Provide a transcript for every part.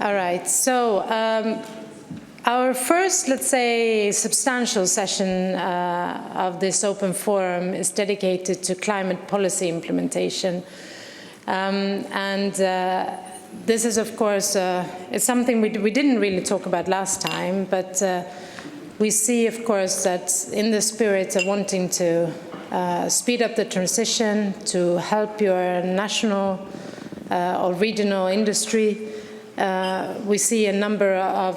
All right. So our first, let's say, substantial session of this open forum is dedicated to climate policy implementation. This is, of course, it's something we didn't really talk about last time, but we see, of course, that in the spirit of wanting to speed up the transition, to help your national or regional industry, we see a number of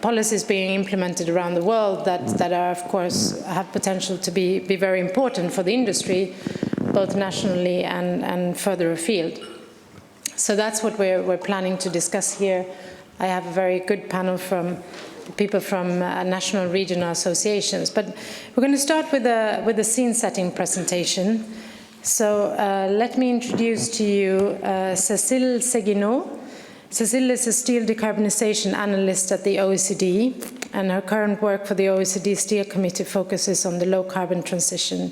policies being implemented around the world that are, of course, have potential to be very important for the industry, both nationally and further afield. So that's what we're planning to discuss here. I have a very good panel from people from national regional associations. But we're going to start with a scene-setting presentation. So let me introduce to you Cécile Séguineau. Cécile is a steel decarbonization analyst at the OECD, and her current work for the OECD Steel Committee focuses on the low-carbon transition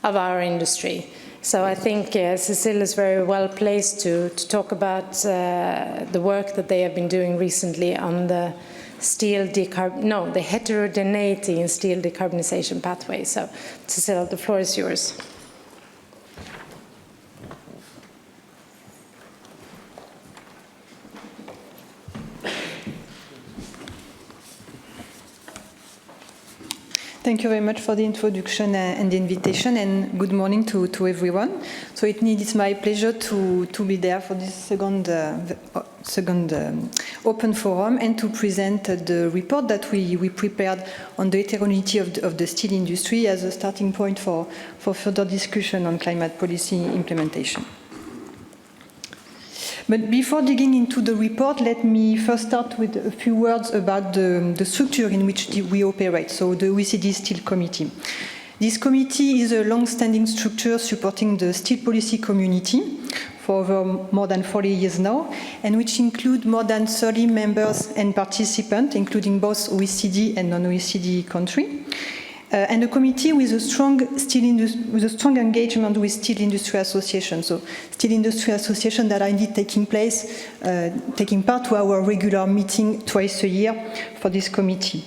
of our industry. So I think Cécile is very well placed to talk about the work that they have been doing recently on the the heterogeneity in steel decarbonization pathway. So Cécile, the floor is yours. Thank you very much for the introduction and the invitation, and good morning to everyone. So it's my pleasure to be there for this second open forum and to present the report that we prepared on the heterogeneity of the steel industry as a starting point for further discussion on climate policy implementation. But before digging into the report, let me first start with a few words about the structure in which we operate, so the UCD Steel Committee. This committee is a long-standing structure supporting the steel policy community for over more than 40 years now, and which include more than 30 members and participants, including both OECD and non-OECD countries. And a committee with a strong engagement with steel industry associations. So steel industry associations that are indeed taking part to our regular meeting twice a year for this committee.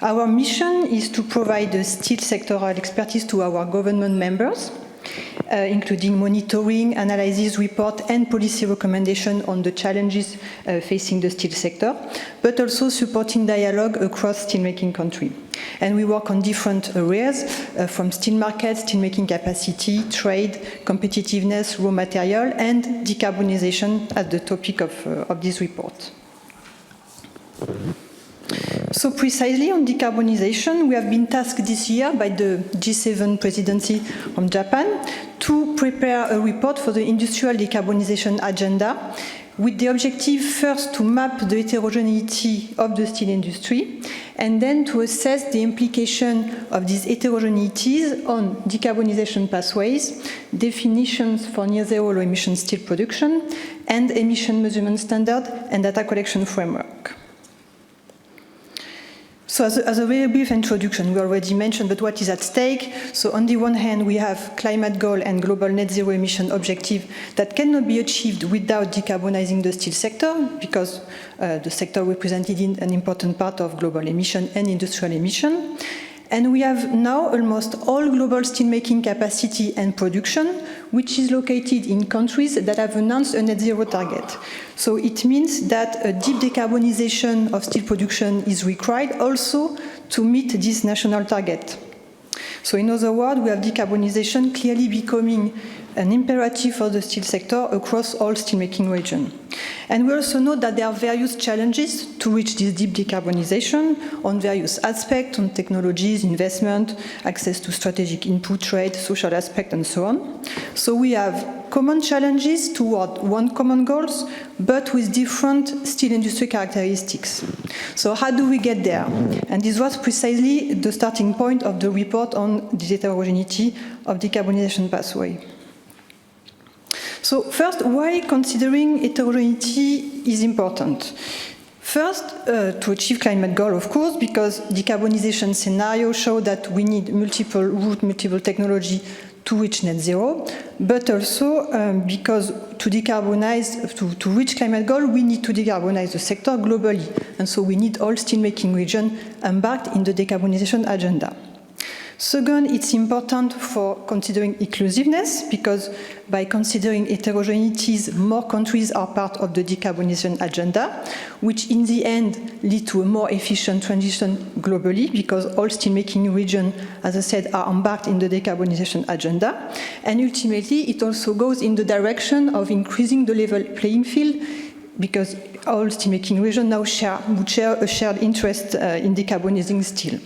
Our mission is to provide the steel sectoral expertise to our government members, including monitoring, analysis, report, and policy recommendation on the challenges facing the steel sector, but also supporting dialogue across steelmaking countries. And we work on different areas, from steel markets, steelmaking capacity, trade, competitiveness, raw material, and decarbonization as the topic of this report. So precisely on decarbonization, we have been tasked this year by the G7 presidency from Japan to prepare a report for the industrial decarbonization agenda, with the objective first to map the heterogeneity of the steel industry, and then to assess the implication of these heterogeneities on decarbonization pathways, definitions for near-zero low-emission steel production, and emission measurement standard and data collection framework. So as a very brief introduction, we already mentioned, but what is at stake? So on the one hand, we have climate goal and global net zero emission objective that cannot be achieved without decarbonizing the steel sector, because the sector represented an important part of global emission and industrial emission. And we have now almost all global steelmaking capacity and production, which is located in countries that have announced a net zero target. So it means that a deep decarbonization of steel production is required also to meet this national target. So in other words, we have decarbonization clearly becoming an imperative for the steel sector across all steelmaking regions. And we also know that there are various challenges to reach this deep decarbonization on various aspects, on technologies, investment, access to strategic input, trade, social aspect, and so on. So we have common challenges toward one common goals, but with different steel industry characteristics. So how do we get there? And this was precisely the starting point of the report on the heterogeneity of decarbonization pathway. So first, why considering heterogeneity is important? First, to achieve climate goal, of course, because decarbonization scenarios show that we need multiple routes, multiple technology to reach net zero, but also because to decarbonize, to reach climate goal, we need to decarbonize the sector globally. And so we need all steelmaking regions embarked in the decarbonization agenda. Second, it's important for considering inclusiveness, because by considering heterogeneities, more countries are part of the decarbonization agenda, which in the end lead to a more efficient transition globally, because all steelmaking regions, as I said, are embarked in the decarbonization agenda. And ultimately, it also goes in the direction of increasing the level playing field, because all steelmaking regions now would share a shared interest in decarbonizing steel.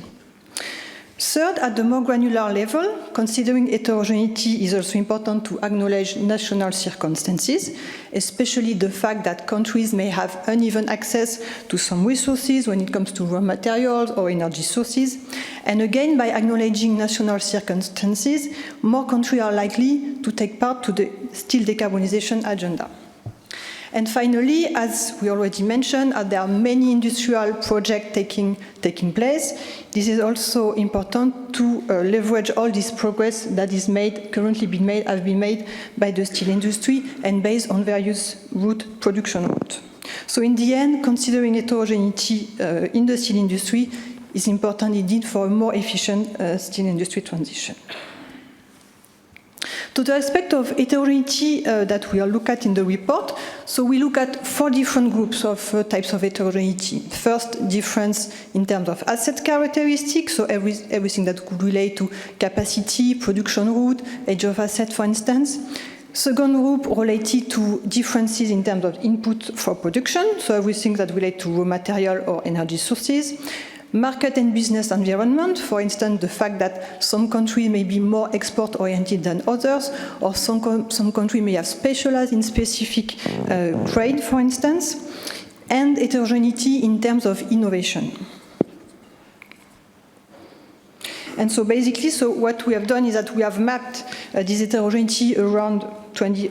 Third, at the more granular level, considering heterogeneity is also important to acknowledge national circumstances, especially the fact that countries may have uneven access to some resources when it comes to raw materials or energy sources. And again, by acknowledging national circumstances, more countries are likely to take part to the steel decarbonization agenda. And finally, as we already mentioned, there are many industrial projects taking place. This is also important to leverage all this progress that is currently have been made by the steel industry and based on various production routes. So in the end, considering heterogeneity in the steel industry is important indeed for a more efficient steel industry transition. To the aspect of heterogeneity that we look at in the report, so we look at 4 different groups of types of heterogeneity. First, difference in terms of asset characteristics, so everything that could relate to capacity, production route, age of asset, for instance. Second group related to differences in terms of input for production, so everything that relates to raw material or energy sources. Market and business environment, for instance, the fact that some countries may be more export-oriented than others, or some countries may have specialized in specific trade, for instance, and heterogeneity in terms of innovation. And so basically, what we have done is that we have mapped this heterogeneity around 20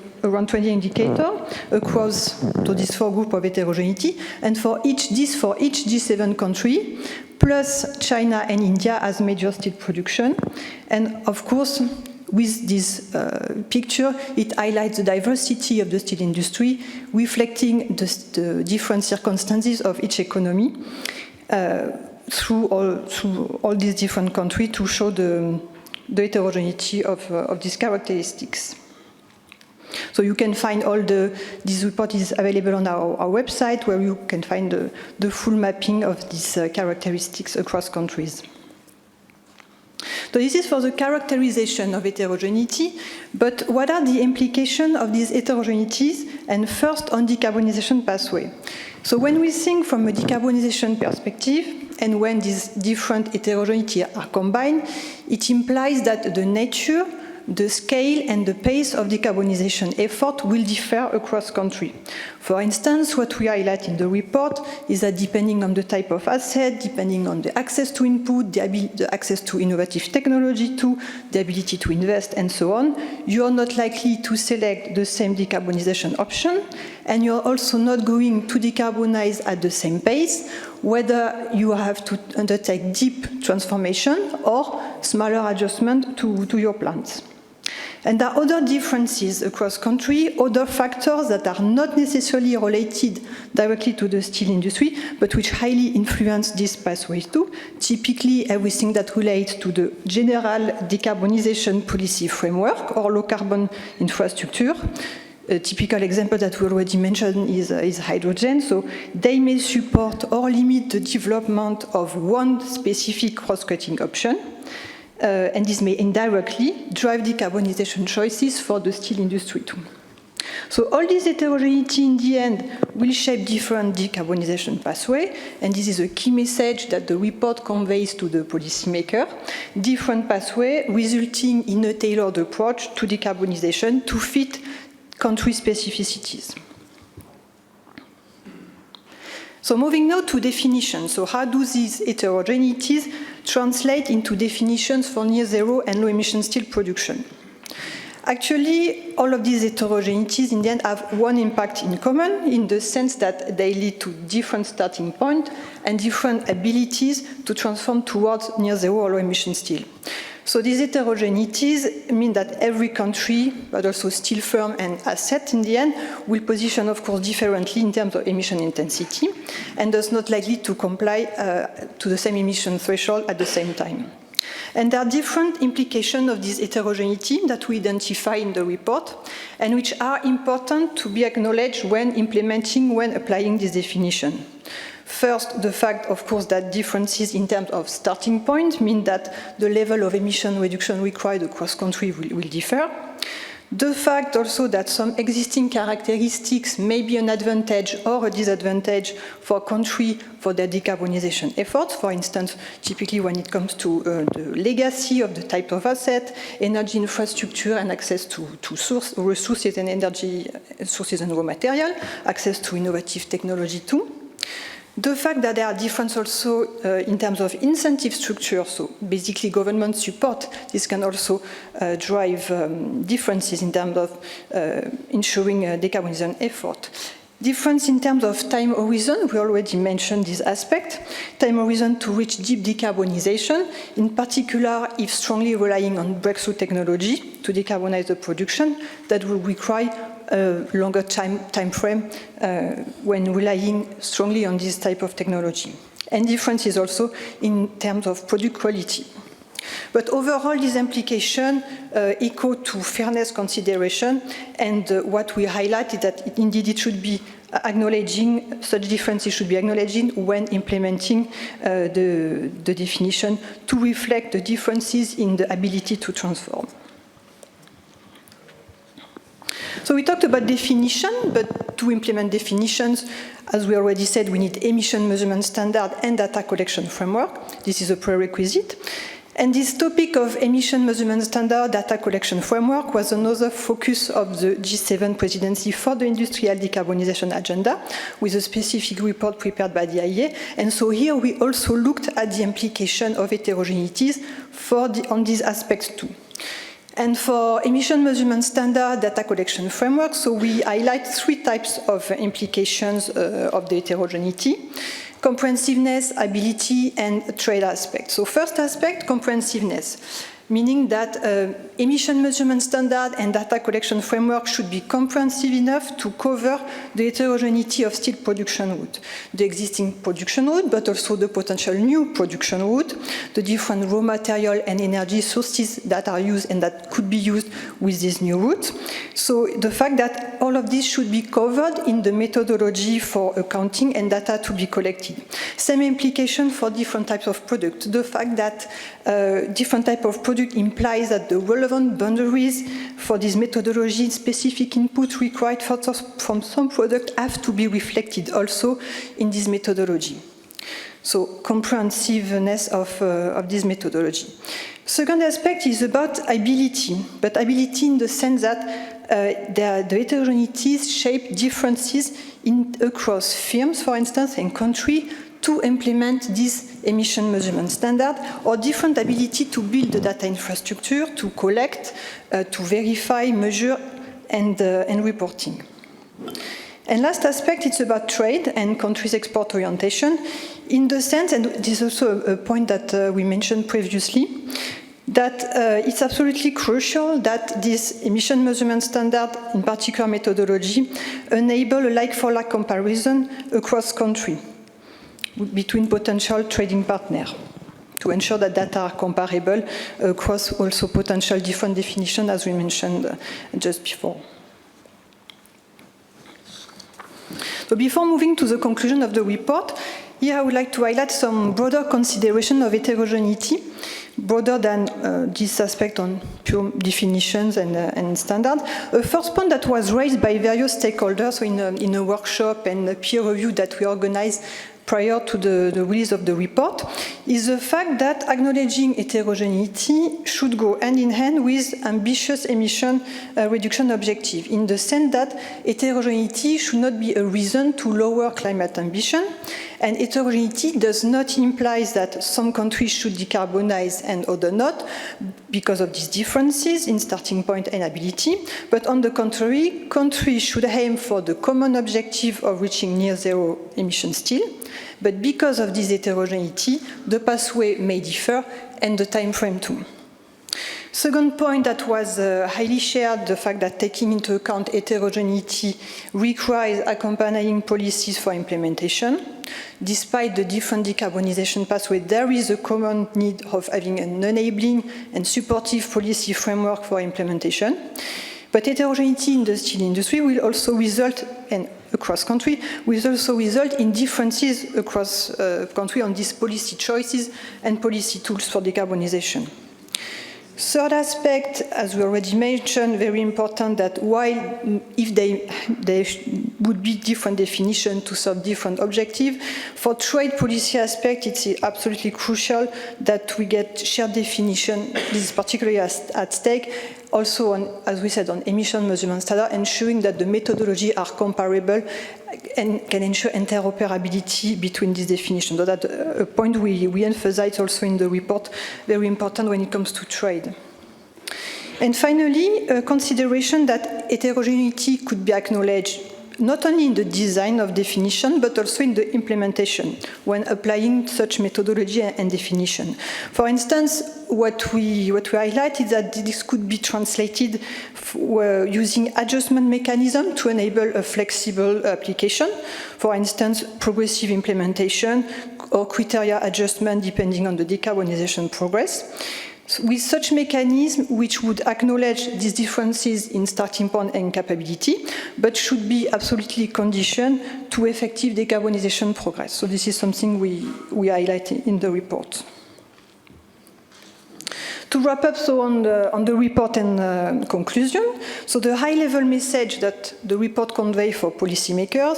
indicators across these 4 groups of heterogeneity, and for each G7 country, plus China and India as major steel production. And of course, with this picture, it highlights the diversity of the steel industry, reflecting the different circumstances of each economy through all these different countries to show the heterogeneity of these characteristics. So you can find this report is available on our website, where you can find the full mapping of these characteristics across countries. So this is for the characterization of heterogeneity, but what are the implications of these heterogeneities? And first, on decarbonization pathway. So when we think from a decarbonization perspective, and when these different heterogeneities are combined, it implies that the nature, the scale and the pace of decarbonization effort will differ across countries. For instance, what we highlight in the report is that depending on the type of asset, depending on the access to input, the access to innovative technology too, the ability to invest and so on, you are not likely to select the same decarbonization option, and you're also not going to decarbonize at the same pace, whether you have to undertake deep transformation or smaller adjustment to your plants. And there are other differences across countries, other factors that are not necessarily related directly to the steel industry, but which highly influence these pathways too. Typically, everything that relates to the general decarbonization policy framework or low carbon infrastructure. A typical example that we already mentioned is hydrogen. So they may support or limit the development of one specific cross-cutting option. And this may indirectly drive decarbonization choices for the steel industry too. So all this heterogeneity in the end will shape different decarbonization pathways, and this is a key message that the report conveys to the policymaker. Different pathways resulting in a tailored approach to decarbonization to fit country specificities. So moving now to definitions. So how do these heterogeneities translate into definitions for near zero and low emission steel production? Actually, all of these heterogeneities in the end have one impact in common, in the sense that they lead to different starting points and different abilities to transform towards near zero or low emission steel. So these heterogeneities mean that every country, but also steel firm and asset in the end, will position, of course, differently in terms of emission intensity, and thus not likely to comply to the same emission threshold at the same time. And there are different implications of this heterogeneity that we identify in the report, and which are important to be acknowledged when implementing, when applying this definition. First, the fact, of course, that differences in terms of starting point mean that the level of emission reduction required across countries will differ. The fact also that some existing characteristics may be an advantage or a disadvantage for a country for their decarbonization efforts. For instance, typically when it comes to the legacy of the type of asset, energy infrastructure and access to resources and energy sources and raw material, access to innovative technology too. The fact that there are differences also in terms of incentive structure, so basically government support, this can also drive differences in terms of ensuring decarbonization effort. Difference in terms of time horizon, we already mentioned this aspect. Time horizon to reach deep decarbonization, in particular if strongly relying on breakthrough technology to decarbonize the production, that will require a longer time frame when relying strongly on this type of technology. And difference is also in terms of product quality. But overall, this implication echo to fairness consideration, and what we highlight is that indeed it should be acknowledging, such differences should be acknowledging when implementing the definition to reflect the differences in the ability to transform. So we talked about definition, but to implement definitions, as we already said, we need emission measurement standard and data collection framework. This is a prerequisite. And this topic of emission measurement standard data collection framework was another focus of the G7 presidency for the industrial decarbonization agenda, with a specific report prepared by the IEA. And so here we also looked at the implication of heterogeneities on these aspects too. And for emission measurement standard data collection framework, so we highlight three types of implications of the heterogeneity: comprehensiveness, ability, and trade aspect. So first aspect, comprehensiveness, meaning that emission measurement standard and data collection framework should be comprehensive enough to cover the heterogeneity of steel production route, the existing production route, but also the potential new production route, the different raw material and energy sources that are used and that could be used with this new route. So the fact that all of this should be covered in the methodology for accounting and data to be collected. Same implication for different types of products. The fact that different type of product implies that the relevant boundaries for this methodology, specific input required from some product have to be reflected also in this methodology. So comprehensiveness of this methodology. Second aspect is about ability, but ability in the sense that the heterogeneities shape differences across firms, for instance, and country, to implement this emission measurement standard, or different ability to build the data infrastructure, to collect, to verify, measure, and reporting. And last aspect, it's about trade and countries' export orientation, in the sense, and this is also a point that we mentioned previously, that it's absolutely crucial that this emission measurement standard, in particular methodology, enable a like-for-like comparison across countries between potential trading partners to ensure that data are comparable across also potential different definitions, as we mentioned just before. So before moving to the conclusion of the report, here I would like to highlight some broader consideration of heterogeneity, broader than this aspect on pure definitions and standards. A first point that was raised by various stakeholders, so in a workshop and a peer review that we organized prior to the release of the report, is the fact that acknowledging heterogeneity should go hand in hand with ambitious emission reduction objective, in the sense that heterogeneity should not be a reason to lower climate ambition, and heterogeneity does not imply that some countries should decarbonize and others not, because of these differences in starting point and ability, but on the contrary, countries should aim for the common objective of reaching near zero emission steel. But because of this heterogeneity, the pathway may differ and the time frame too. Second point that was highly shared, the fact that taking into account heterogeneity requires accompanying policies for implementation. Despite the different decarbonization pathways, there is a common need of having an enabling and supportive policy framework for implementation. But heterogeneity in the steel industry will also result, and across country, will also result in differences across country on these policy choices and policy tools for decarbonization. Third aspect, as we already mentioned, very important that while if there would be different definitions to serve different objectives, for trade policy aspect, it's absolutely crucial that we get shared definition. This is particularly at stake. Also, on, as we said, on emission measurement standard, ensuring that the methodology are comparable and can ensure interoperability between these definitions. So that's a point we emphasize also in the report, very important when it comes to trade. And finally, a consideration that heterogeneity could be acknowledged not only in the design of definition, but also in the implementation when applying such methodology and definition. For instance, what we highlight is that this could be translated using adjustment mechanism to enable a flexible application. For instance, progressive implementation or criteria adjustment depending on the decarbonization progress. With such mechanism, which would acknowledge these differences in starting point and capability, but should be absolutely conditioned to effective decarbonization progress. So this is something we highlight in the report. To wrap up, so on the report and conclusion, so the high-level message that the report conveys for policymakers,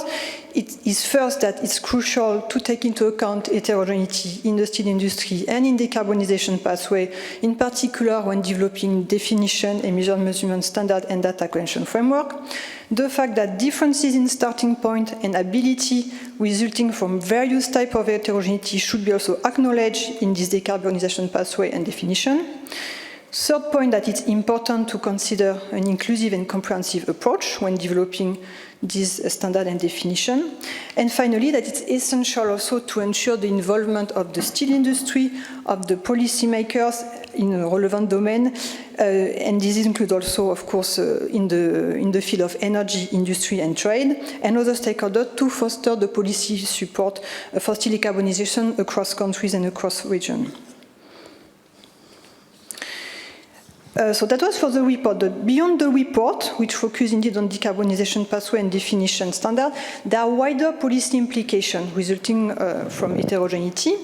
it is first that it's crucial to take into account heterogeneity in the steel industry and in decarbonization pathway, in particular when developing definition, emission measurement standard, and data collection framework. The fact that differences in starting point and ability resulting from various types of heterogeneity should be also acknowledged in this decarbonization pathway and definition. Third point, that it's important to consider an inclusive and comprehensive approach when developing this standard and definition. And finally, that it's essential also to ensure the involvement of the steel industry, of the policymakers in a relevant domain, and this includes also, of course, in the field of energy, industry, and trade, and other stakeholders to foster the policy support for steel decarbonization across countries and across regions. So that was for the report. But beyond the report, which focuses indeed on decarbonization pathway and definition standard, there are wider policy implications resulting from heterogeneity,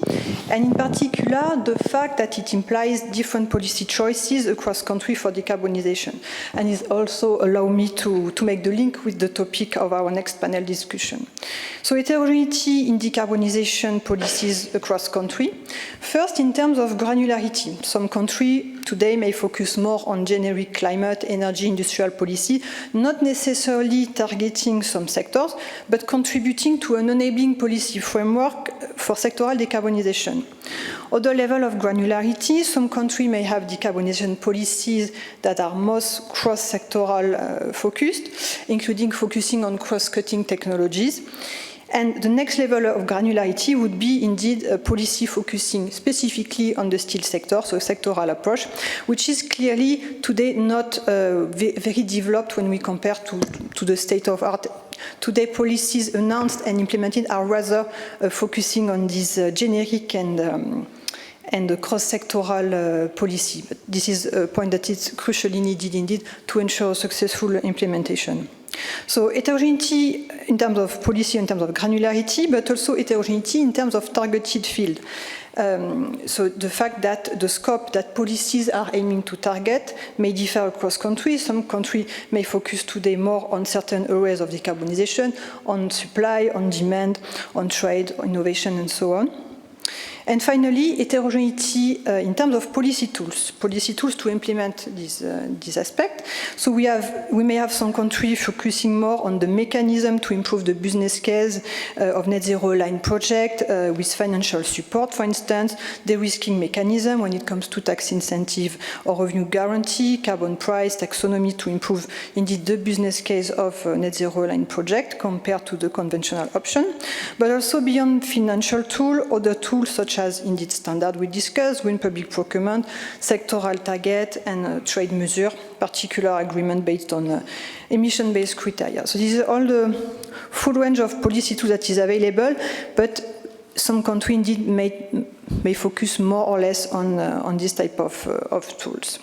and in particular, the fact that it implies different policy choices across countries for decarbonization. And it also allows me to make the link with the topic of our next panel discussion. So heterogeneity in decarbonization policies across countries. First, in terms of granularity, some countries today may focus more on generic climate, energy, industrial policy, not necessarily targeting some sectors, but contributing to an enabling policy framework for sectoral decarbonization. Other level of granularity, some countries may have decarbonization policies that are most cross-sectoral focused, including focusing on cross-cutting technologies. And the next level of granularity would be indeed a policy focusing specifically on the steel sector, so a sectoral approach, which is clearly today not very developed when we compare to the state of art. Today, policies announced and implemented are rather focusing on this generic and the cross-sectoral policy. But this is a point that is crucially needed indeed to ensure successful implementation. So heterogeneity in terms of policy, in terms of granularity, but also heterogeneity in terms of targeted field. So the fact that the scope that policies are aiming to target may differ across countries. Some countries may focus today more on certain areas of decarbonization, on supply, on demand, on trade, on innovation, and so on. And finally, heterogeneity in terms of policy tools to implement this aspect. So we may have some countries focusing more on the mechanism to improve the business case of net zero line project with financial support, for instance, de-risking mechanism when it comes to tax incentive or revenue guarantee, carbon price, taxonomy to improve indeed the business case of net zero line project compared to the conventional option. But also beyond financial tools, other tools such such as indeed standard we discussed, green public procurement, sectoral target, and trade measure, particular agreement based on emission-based criteria. So this is all the full range of policy tools that is available, but some countries indeed may focus more or less on this type of tools.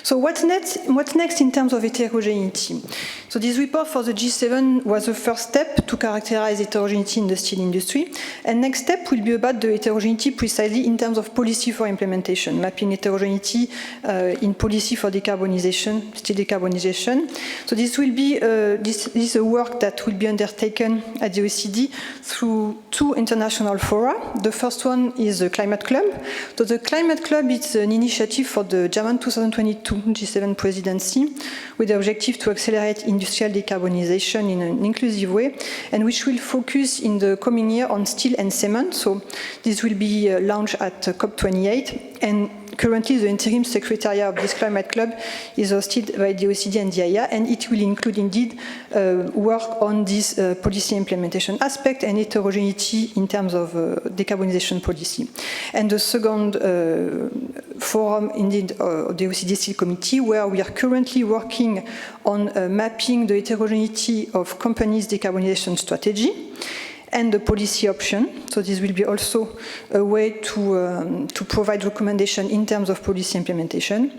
So what's next in terms of heterogeneity? So this report for the G7 was the first step to characterize heterogeneity in the steel industry. And next step will be about the heterogeneity precisely in terms of policy for implementation, mapping heterogeneity in policy for decarbonization, steel decarbonization. So this will be this is a work that will be undertaken at the OECD through 2 international fora. The first one is the Climate Club. So the Climate Club is an initiative for the German 2022 G7 presidency with the objective to accelerate industrial decarbonization in an inclusive way, and which will focus in the coming year on steel and cement. So this will be launched at COP28, and currently the interim secretariat of this Climate Club is hosted by the OECD and the IRA, and it will include indeed work on this policy implementation aspect and heterogeneity in terms of decarbonization policy. And the second forum, indeed, the UCD Steel Committee, where we are currently working on mapping the heterogeneity of companies' decarbonization strategy and the policy option. So this will be also a way to provide recommendation in terms of policy implementation.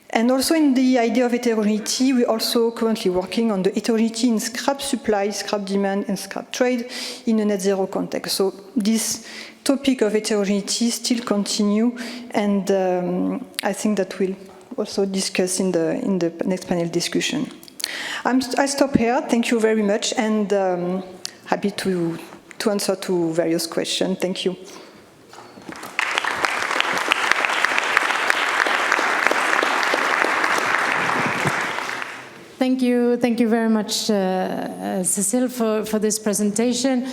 And also in the idea of heterogeneity, we're also currently working on the heterogeneity in scrap supply, scrap demand, and scrap trade in a net zero context. So this topic of heterogeneity still continue, and I think that we'll also discuss in the next panel discussion. I stop here. Thank you very much, and happy to answer to various questions. Thank you. Thank you very much, Cécile, for this presentation.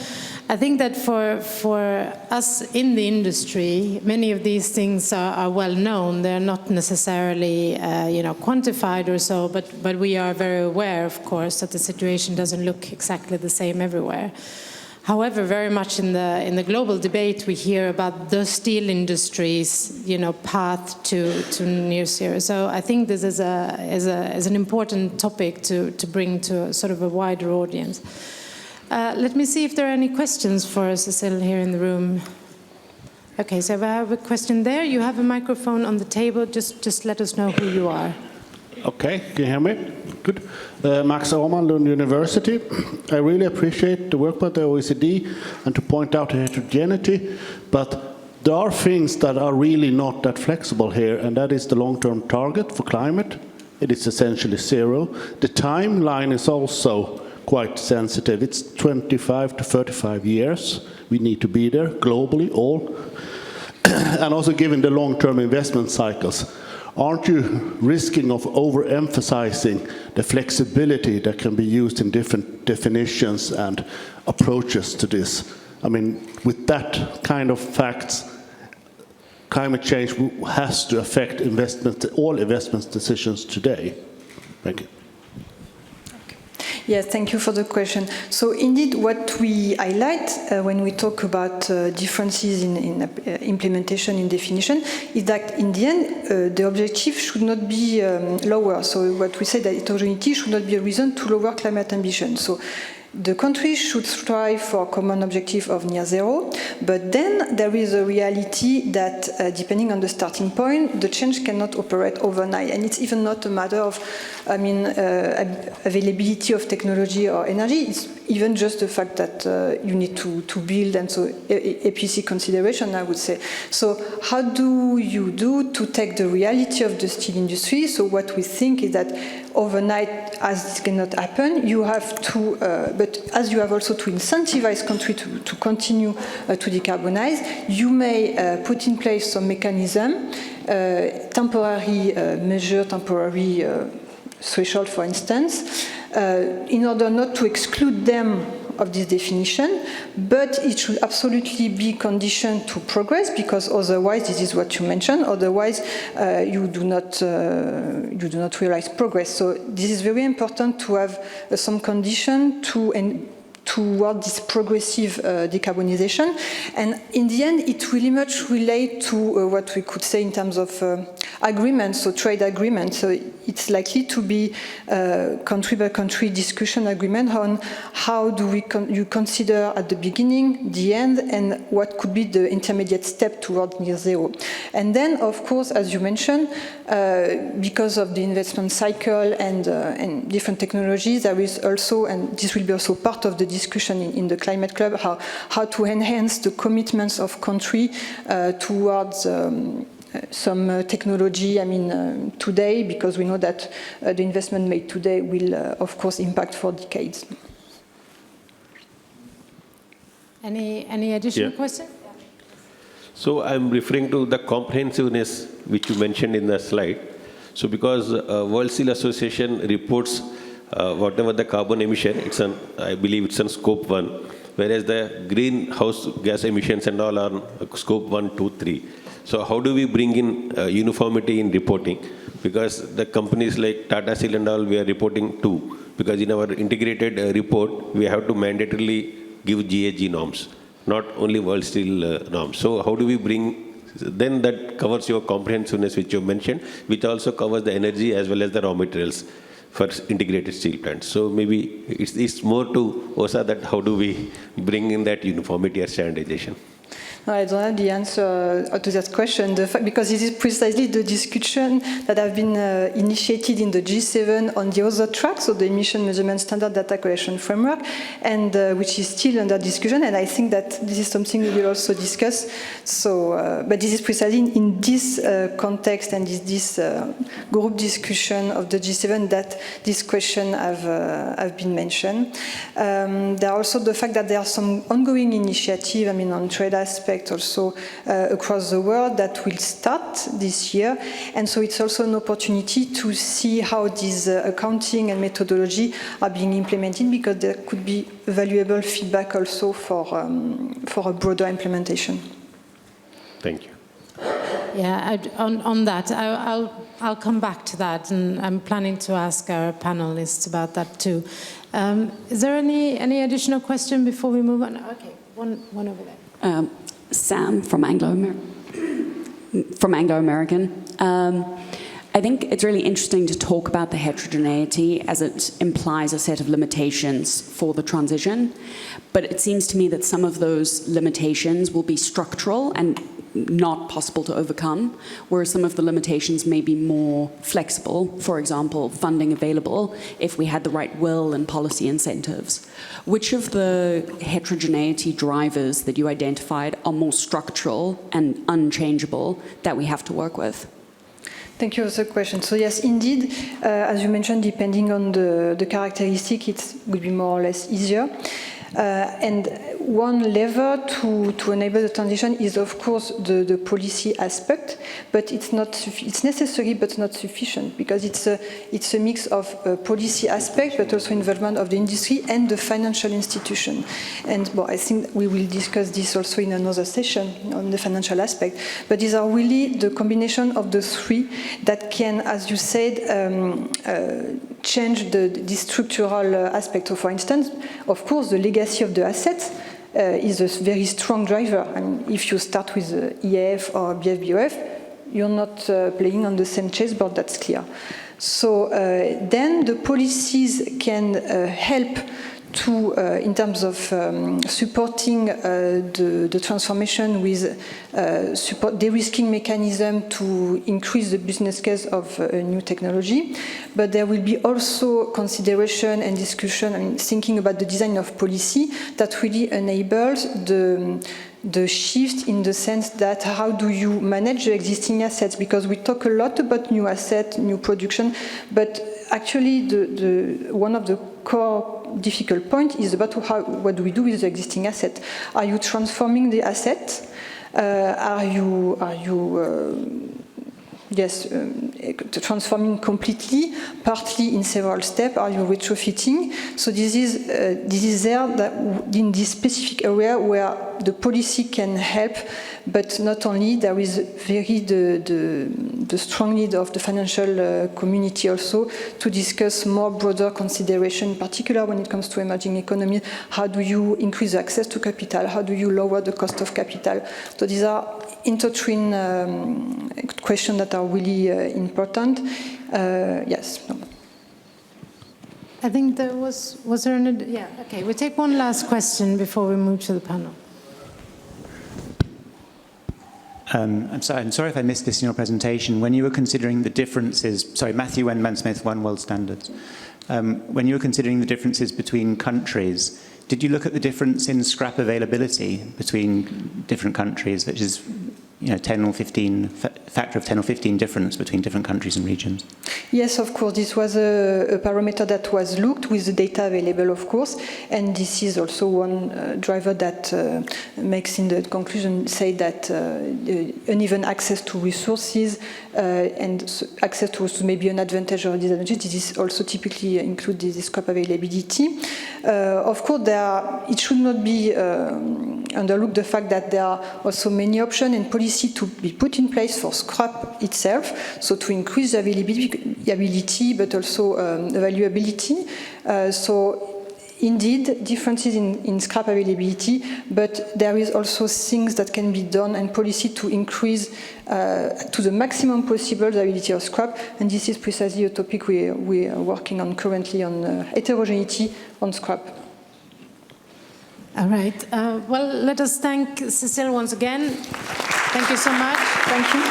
I think that for us in the industry, many of these things are well known. They're not necessarily quantified or so, but we are very aware, of course, that the situation doesn't look exactly the same everywhere. However, very much in the global debate, we hear about the steel industry's path to near zero. So I think this is an important topic to bring to sort of a wider audience. Let me see if there are any questions for Cécile here in the room. Okay, so I have a question there. You have a microphone on the table. Just let us know who you are. Okay, can you hear me? Good. Max Åhman, Lund University. I really appreciate the work by the OECD and to point out the heterogeneity, but there are things that are really not that flexible here, and that is the long-term target for climate. It is essentially zero. The timeline is also quite sensitive. It's 25 to 35 years. We need to be there globally, all. And also given the long-term investment cycles. Aren't you risking of overemphasizing the flexibility that can be used in different definitions and approaches to this? I mean, with that kind of facts, climate change has to affect all investment decisions today. Thank you. Yes, thank you for the question. So indeed, what we highlight when we talk about differences in implementation, in definition, is that in the end, the objective should not be lower. So what we say that heterogeneity should not be a reason to lower climate ambition. So the countries should strive for a common objective of near zero, but then there is a reality that depending on the starting point, the change cannot operate overnight. And it's even not a matter of, availability of technology or energy. It's even just the fact that you need to build, and so EPC consideration, I would say. So how do you do to take the reality of the steel industry? So what we think is that overnight, as this cannot happen, you have to, but as you have also to incentivize countries to continue to decarbonize, you may put in place some mechanism, temporary measure, temporary threshold, for instance, in order not to exclude them of this definition, but it should absolutely be conditioned to progress, because otherwise, this is what you mentioned, otherwise you do not realize progress. So this is very important to have some condition to toward this progressive decarbonization. And in the end, it really much relates to what we could say in terms of agreements, so trade agreements. So it's likely to be country by country discussion agreement on how do you consider at the beginning, the end, and what could be the intermediate step toward near zero. And then, of course, as you mentioned, because of the investment cycle and different technologies, there is also, and this will be also part of the discussion in the Climate Club, how to enhance the commitments of country towards some technology, today, because we know that the investment made today will, of course, impact for decades. Any additional question? So I'm referring to the comprehensiveness which you mentioned in the slide. So because World Steel Association reports whatever the carbon emission, I believe it's on scope 1, whereas the greenhouse gas emissions and all are scope 1, 2, 3. So how do we bring in uniformity in reporting? Because the companies like Tata Steel and all, we are reporting 2. Because in our integrated report, we have to mandatorily give GHG norms, not only World Steel norms. So how do we bring, then that covers your comprehensiveness which you mentioned, which also covers the energy as well as the raw materials for integrated steel plants. So maybe it's more to OSA that how do we bring in that uniformity or standardization? No, I don't have the answer to that question, because this is precisely the discussion that have been initiated in the G7 on the other track, so the Emission Measurement Standard Data Collection Framework, and which is still under discussion, and I think that this is something we will also discuss. So, but this is precisely in this context and this group discussion of the G7 that this question have been mentioned. There are also the fact that there are some ongoing initiatives, on trade aspects, also across the world that will start this year, and so it's also an opportunity to see how these accounting and methodology are being implemented, because there could be valuable feedback also for a broader implementation. Thank you. Yeah, on that, I'll come back to that, and I'm planning to ask our panelists about that too. Is there any additional question before we move on? Okay, one over there. Sam from Anglo-American. I think it's really interesting to talk about the heterogeneity as it implies a set of limitations for the transition. But it seems to me that some of those limitations will be structural and not possible to overcome, whereas some of the limitations may be more flexible, for example, funding available if we had the right will and policy incentives. Which of the heterogeneity drivers that you identified are more structural and unchangeable that we have to work with? Thank you for the question. So yes, indeed, as you mentioned, depending on the characteristic, it would be more or less easier. And one lever to enable the transition is, of course, the policy aspect, but it's necessary but not sufficient, because it's a mix of policy aspect, but also involvement of the industry and the financial institution. And I think we will discuss this also in another session on the financial aspect. But these are really the combination of the three that can, as you said, change the structural aspect. So, for instance, of course, the legacy of the assets is a very strong driver. If you start with EAF or BF-BOF, you're not playing on the same chessboard, that's clear. So then the policies can help to, in terms of supporting the transformation with support de-risking mechanism to increase the business case of new technology. But there will be also consideration and discussion, thinking about the design of policy that really enables the shift in the sense that how do you manage the existing assets? Because we talk a lot about new asset, new production, but actually one of the core difficult point is about what do we do with the existing asset? Are you transforming the asset? Are you transforming completely, partly in several steps? Are you retrofitting? So this is there that in this specific area where the policy can help, but not only, there is the strong need of the financial community also to discuss more broader consideration, in particular when it comes to emerging economies. How do you increase access to capital? How do you lower the cost of capital? So these are intertwined questions that are really important. Yes. No. I think there was there an, yeah, okay, we'll take one last question before we move to the panel. I'm sorry if I missed this in your presentation. When you were considering the differences, sorry, Matthew Wenman-Smith, One World Standards. When you were considering the differences between countries, did you look at the difference in scrap availability between different countries, which is 10 or 15, factor of 10 or 15 difference between different countries and regions? Yes, of course. This was a parameter that was looked with the data available, of course. And this is also one driver that makes in the conclusion say that uneven access to resources and access to resources may be an advantage or a disadvantage. This is also typically include the scrap availability. Of course, it should not be underlooked the fact that there are also many options and policy to be put in place for scrap itself, so to increase the availability but also availability. So indeed, differences in scrap availability, but there is also things that can be done and policy to increase to the maximum possible the availability of scrap, and this is precisely a topic we are working on currently on heterogeneity on scrap. All right. Well, let us thank Cécile once again. Thank you so much. Thank you.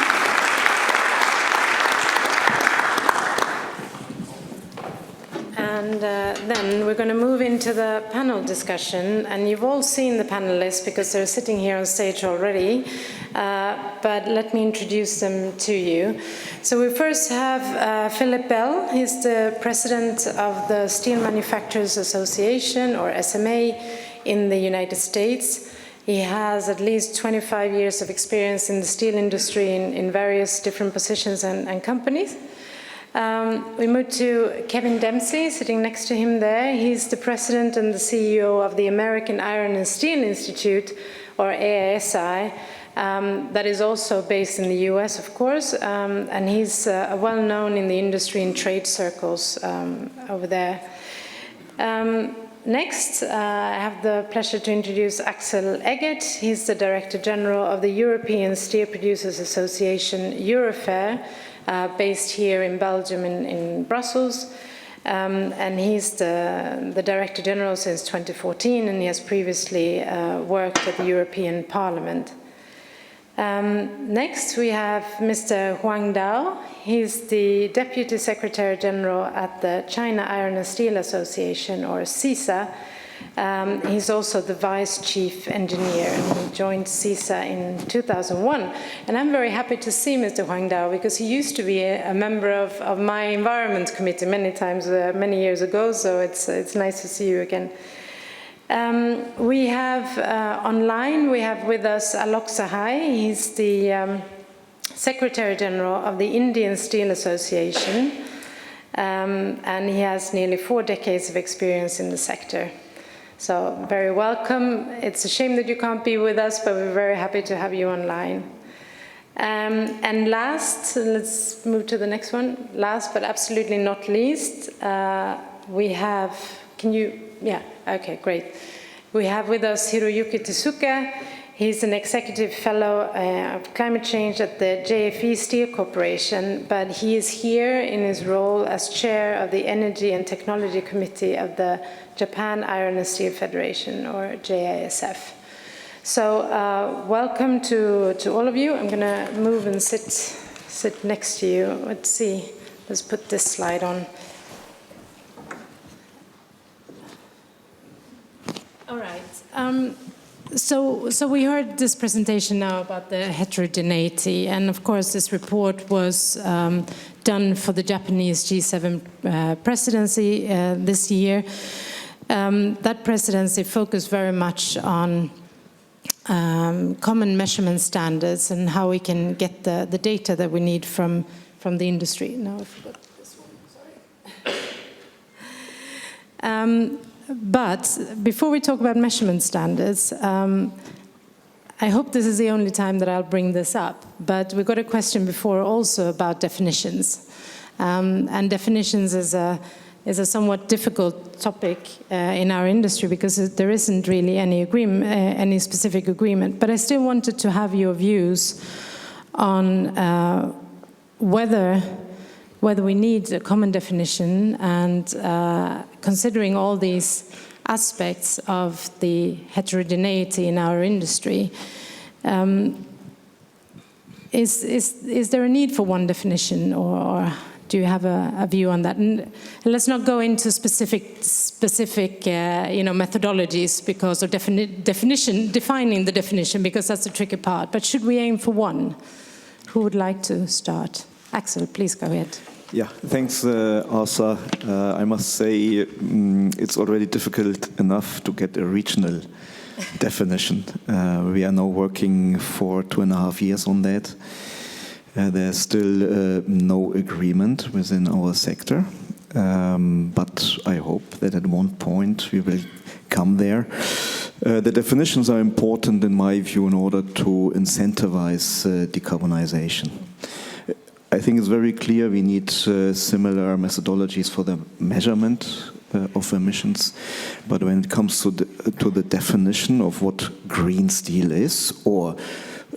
And then we're going to move into the panel discussion. And you've all seen the panelists because they're sitting here on stage already. But let me introduce them to you. So we first have Philip Bell. He's the president of the Steel Manufacturers Association, or SMA, in the United States. He has at least 25 years of experience in the steel industry in various different positions and companies. We move to Kevin Dempsey, sitting next to him there. He's the president and the CEO of the American Iron and Steel Institute, or AISI, that is also based in the US, of course, and he's well known in the industry and trade circles over there. Next, I have the pleasure to introduce Axel Eggert. He's the Director General of the European Steel Producers Association, Eurofer, based here in Belgium, in Brussels. And he's the Director General since 2014, and he has previously worked at the European Parliament. Next, we have Mr. Huang Dao. He's the Deputy Secretary General at the China Iron and Steel Association, or CISA. He's also the Vice Chief Engineer, and he joined CISA in 2001. And I'm very happy to see Mr. Huang Dao, because he used to be a member of my Environment Committee many times, many years ago, so it's nice to see you again. We have online, we have with us Alok Sahai. He's the Secretary General of the Indian Steel Association, and he has nearly 4 decades of experience in the sector. So very welcome. It's a shame that you can't be with us, but we're very happy to have you online. And last, let's move to the next one. Last but absolutely not least, we have, yeah, okay, great. We have with us Hiroyuki Tezuka. He's an executive fellow of climate change at the JFE Steel Corporation, but he is here in his role as chair of the Energy and Technology Committee of the Japan Iron and Steel Federation, or JISF. So welcome to all of you. I'm going to move and sit next to you. Let's see. Let's put this slide on. All right. So we heard this presentation now about the heterogeneity, and of course this report was done for the Japanese G7 presidency this year. That presidency focused very much on common measurement standards and how we can get the data that we need from the industry. No, I forgot this one, sorry. But before we talk about measurement standards, I hope this is the only time that I'll bring this up, but we got a question before also about definitions. And definitions is a somewhat difficult topic in our industry because there isn't really any agreement, any specific agreement. But I still wanted to have your views on whether we need a common definition, and considering all these aspects of the heterogeneity in our industry, is there a need for one definition, or do you have a view on that? And let's not go into specific methodologies because of defining the definition, because that's the tricky part. But should we aim for one? Who would like to start? Axel, please go ahead. Yeah, thanks, Asa. I must say it's already difficult enough to get a regional definition. We are now working for 2.5 years on that. There's still no agreement within our sector, but I hope that at one point we will come there. The definitions are important in my view in order to incentivize decarbonization. I think it's very clear we need similar methodologies for the measurement of emissions, but when it comes to the definition of what green steel is, or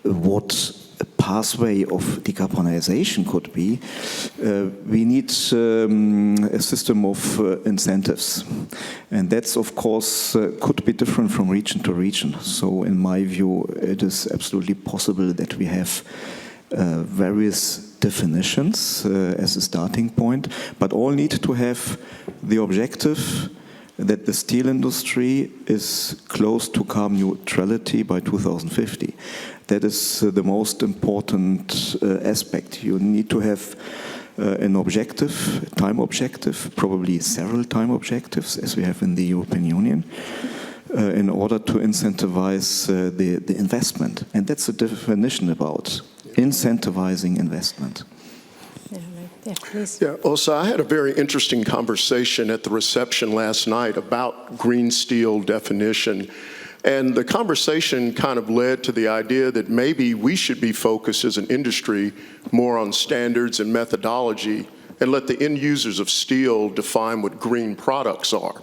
what a pathway of decarbonization could be, we need a system of incentives. And that's, of course, could be different from region to region. So in my view, it is absolutely possible that we have various definitions as a starting point, but all need to have the objective that the steel industry is close to carbon neutrality by 2050. That is the most important aspect. You need to have an objective, time objective, probably several time objectives, as we have in the European Union, in order to incentivize the investment. And that's the definition about incentivizing investment. Yeah, please. Yeah, also, I had a very interesting conversation at the reception last night about green steel definition. And the conversation kind of led to the idea that maybe we should be focused as an industry more on standards and methodology and let the end users of steel define what green products are.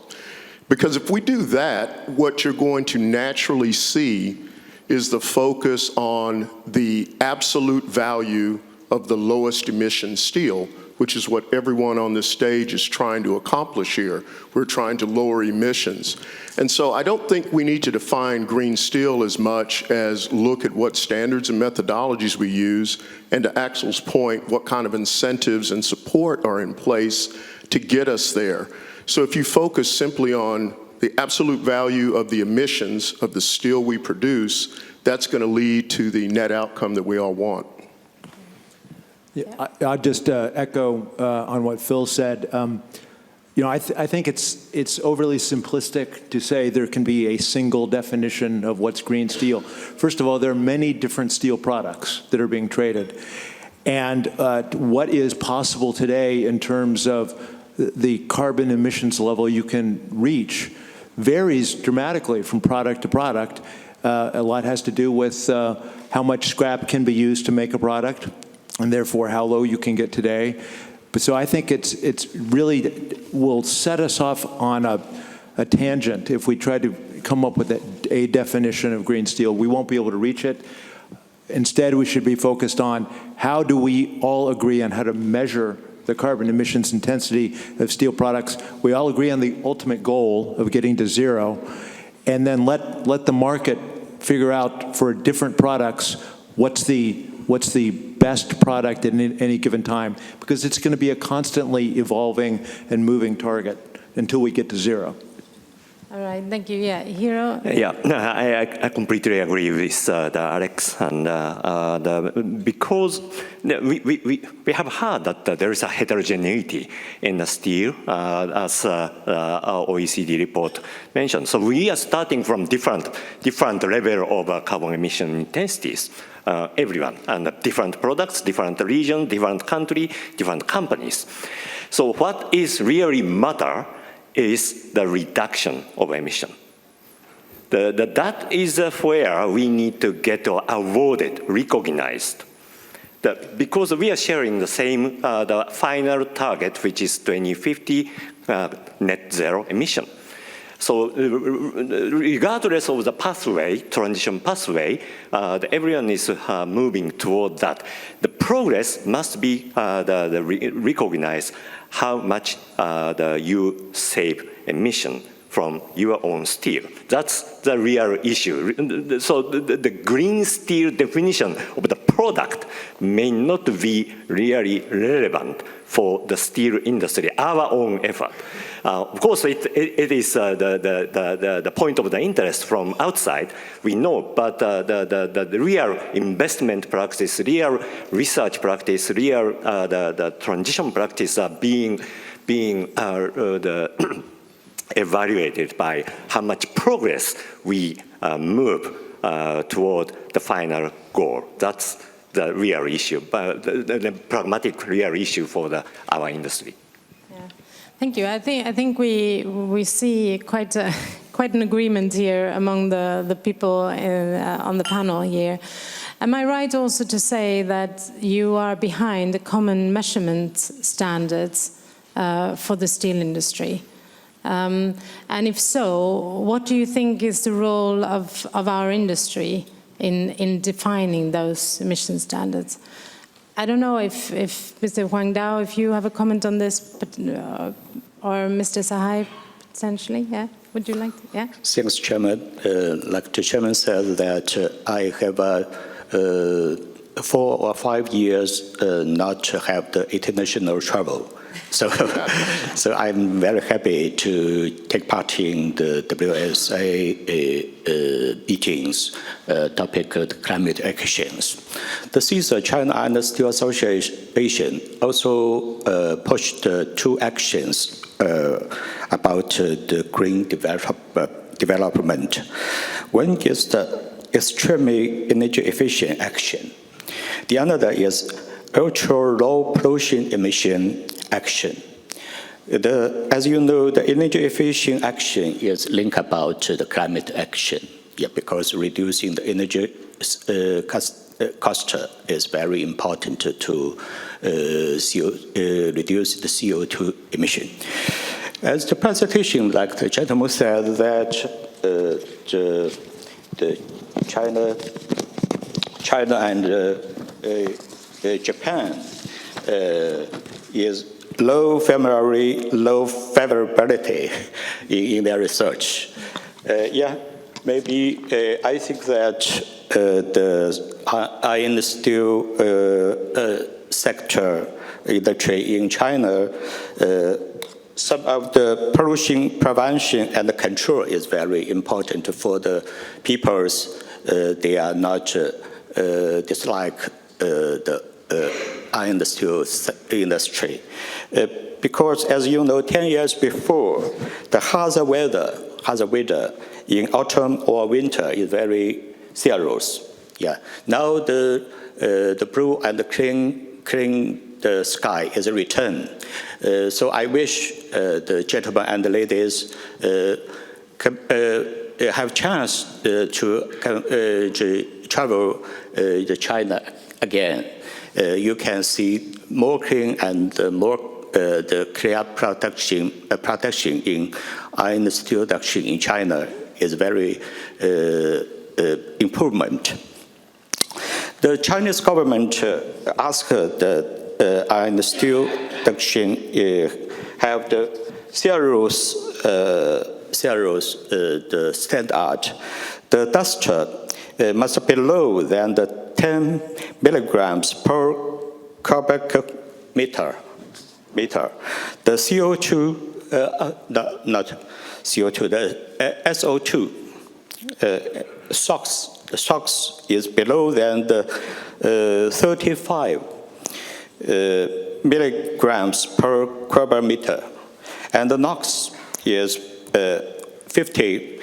Because if we do that, what you're going to naturally see is the focus on the absolute value of the lowest emission steel, which is what everyone on this stage is trying to accomplish here. We're trying to lower emissions. And so I don't think we need to define green steel as much as look at what standards and methodologies we use, and to Axel's point, what kind of incentives and support are in place to get us there. So if you focus simply on the absolute value of the emissions of the steel we produce, that's going to lead to the net outcome that we all want. Yeah, I'll just echo on what Phil said. I think it's overly simplistic to say there can be a single definition of what's green steel. First of all, there are many different steel products that are being traded. And what is possible today in terms of the carbon emissions level you can reach varies dramatically from product to product. A lot has to do with how much scrap can be used to make a product, and therefore how low you can get today. But so I think it's really will set us off on a tangent if we try to come up with a definition of green steel. We won't be able to reach it. Instead, we should be focused on how do we all agree on how to measure the carbon emissions intensity of steel products. We all agree on the ultimate goal of getting to zero, and then let the market figure out for different products what's the best product at any given time, because it's going to be a constantly evolving and moving target until we get to zero. All right, thank you. Yeah, Hiro? Yeah, I completely agree with Alex, and because we have heard that there is a heterogeneity in the steel, as our OECD report mentioned. So we are starting from different level of carbon emission intensities, everyone, and different products, different region, different country, different companies. So what is really matter is the reduction of emission. That is where we need to get awarded, recognized. Because we are sharing the same, the final target, which is 2050 net zero emission. So regardless of the pathway, transition pathway, everyone is moving toward that. The progress must be recognized how much you save emission from your own steel. That's the real issue. So the green steel definition of the product may not be really relevant for the steel industry, our own effort. Of course, it is the point of the interest from outside, we know, but the real investment practice, real research practice, real the transition practice are being evaluated by how much progress we move toward the final goal. That's the real issue, but the pragmatic real issue for our industry. Yeah. Thank you. I think we see quite an agreement here among the people on the panel here. Am I right also to say that you are behind the common measurement standards for the steel industry? And if so, what do you think is the role of our industry in defining those emission standards? I don't know if Mr. Huang Dao, if you have a comment on this, but, or Mr. Sahai, essentially, yeah? Would you like to, yeah? Thanks, Chairman. Like the Chairman said that I have 4 or 5 years not to have the international travel. So I'm very happy to take part in the WSA meetings, topic climate actions. The CISA, China and Steel Association, also pushed 2 actions about the green development. One is the extremely energy efficient action. The other is ultra low pollution emission action. As you know, the energy efficient action is linked about the climate action, because reducing the energy cost is very important to reduce the CO2 emission. As the presentation, like the gentleman said, that the China and Japan is low favorability in their research. Maybe I think that the iron steel sector industry in China, some of the pollution prevention and control is very important for the peoples. They are not dislike the iron steel industry. Because as you know, 10 years before, the hazard weather in autumn or winter is very serious. Now the blue and the clean the sky is a return. So I wish the gentlemen and the ladies have chance to travel to China again. You can see more clean and more the clear production in iron steel production in China is very improvement. The Chinese government asked the iron steel production have the serious the standard. The dust must be lower than the 10 milligrams per cubic meter. The CO2, not CO2, the SO2, SOx is below than the 35 milligrams per cubic meter, and the NOx is 50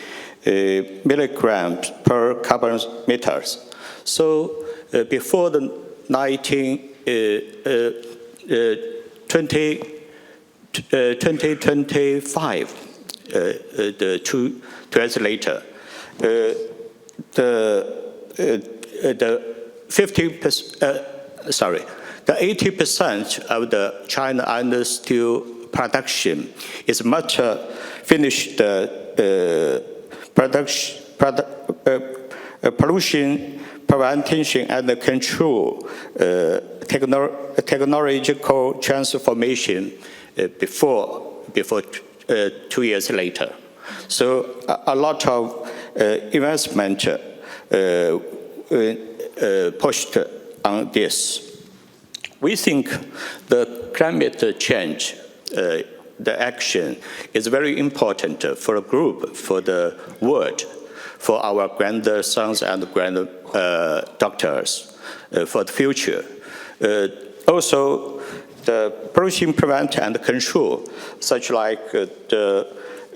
milligrams per cubic meters. So before the 2025, the 2 years later, the 80% of the China iron steel production is much finished pollution prevention and control technological transformation before 2 years later. So a lot of investment pushed on this. We think the climate change, the action is very important for a group, for the world, for our grandsons and granddaughters, for the future. Also, the pollution prevention and control, such like the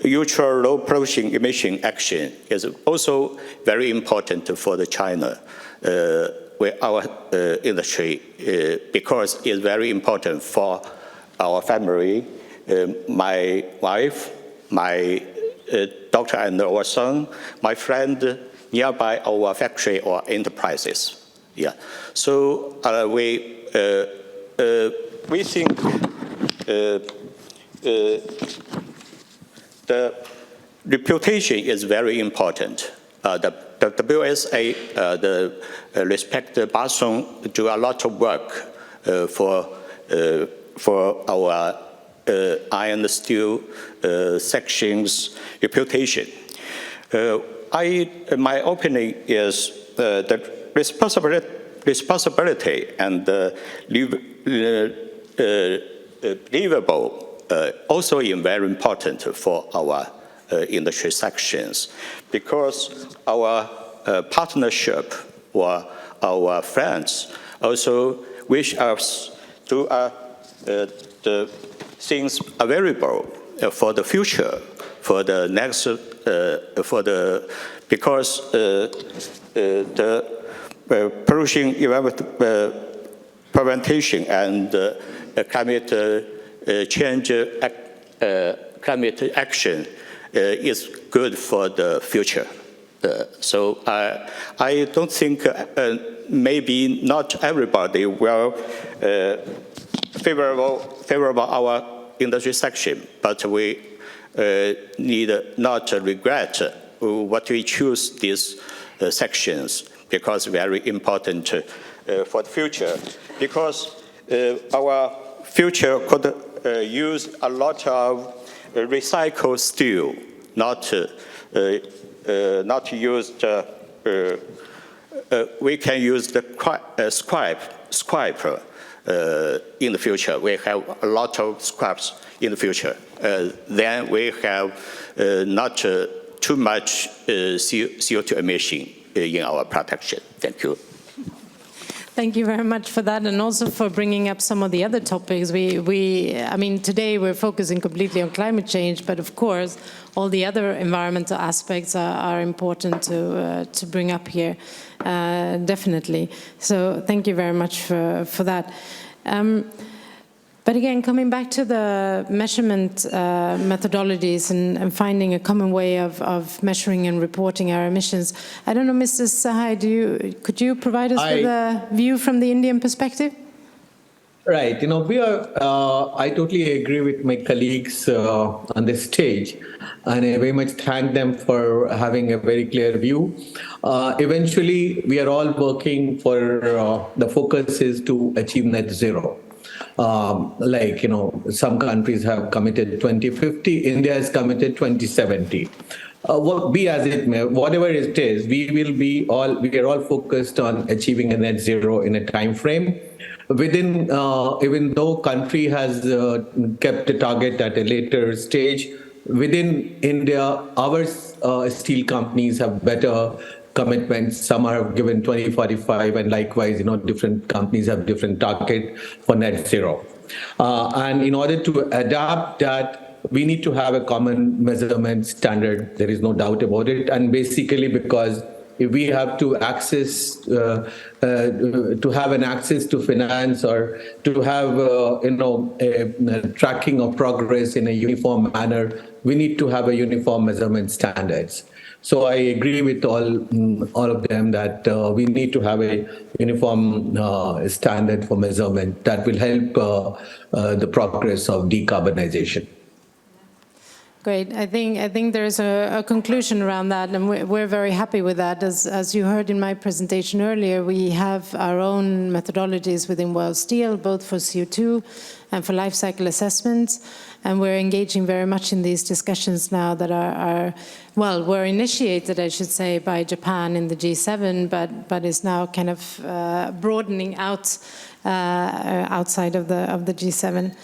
ultra low pollution emission action, is also very important for the China. Our industry, because it's very important for our family, my wife, my daughter and our son, my friend nearby our factory or enterprises. Yeah. So we think the reputation is very important. The WSA, the respected Bason, do a lot of work for our iron steel sections reputation. My opinion is the responsibility and livable also is very important for our industry sections, because our partnership or our friends also wish us to the things available for the future, for the next, because the pollution prevention and climate change climate action is good for the future. So I don't think maybe not everybody will favorable our industry section, but we need not regret what we choose these sections, because very important for the future. Because our future could use a lot of recycled steel, not used. We can use the scrap in the future. We have a lot of scraps in the future. Then we have not too much CO2 emission in our production. Thank you. Thank you very much for that, and also for bringing up some of the other topics. I mean, today we're focusing completely on climate change, but of course, all the other environmental aspects are important to bring up here, definitely. So thank you very much for that. But again, coming back to the measurement methodologies and finding a common way of measuring and reporting our emissions, I don't know, Mr. Sahai, could you provide us with a view from the Indian perspective? Right. You know, I totally agree with my colleagues on this stage, and I very much thank them for having a very clear view. Eventually, we are all working for the focus is to achieve net zero. Like, you know, some countries have committed 2050, India has committed 2070. Be as it may, whatever it is, we are all focused on achieving a net zero in a time frame. Within, even though country has kept a target at a later stage, within India, our steel companies have better commitments. Some have given 2045, and likewise, you know, different companies have different target for net zero. And in order to adapt that, we need to have a common measurement standard. There is no doubt about it. And basically, because if we have to access, to have an access to finance, or to have, you know, a tracking of progress in a uniform manner, we need to have a uniform measurement standards. So I agree with all of them that we need to have a uniform standard for measurement that will help the progress of decarbonization. Great. I think there's a conclusion around that, and we're very happy with that. As you heard in my presentation earlier, we have our own methodologies within World Steel, both for CO2 and for life cycle assessments, and we're engaging very much in these discussions now that were initiated, I should say, by Japan in the G7, but is now kind of broadening out outside of the G7.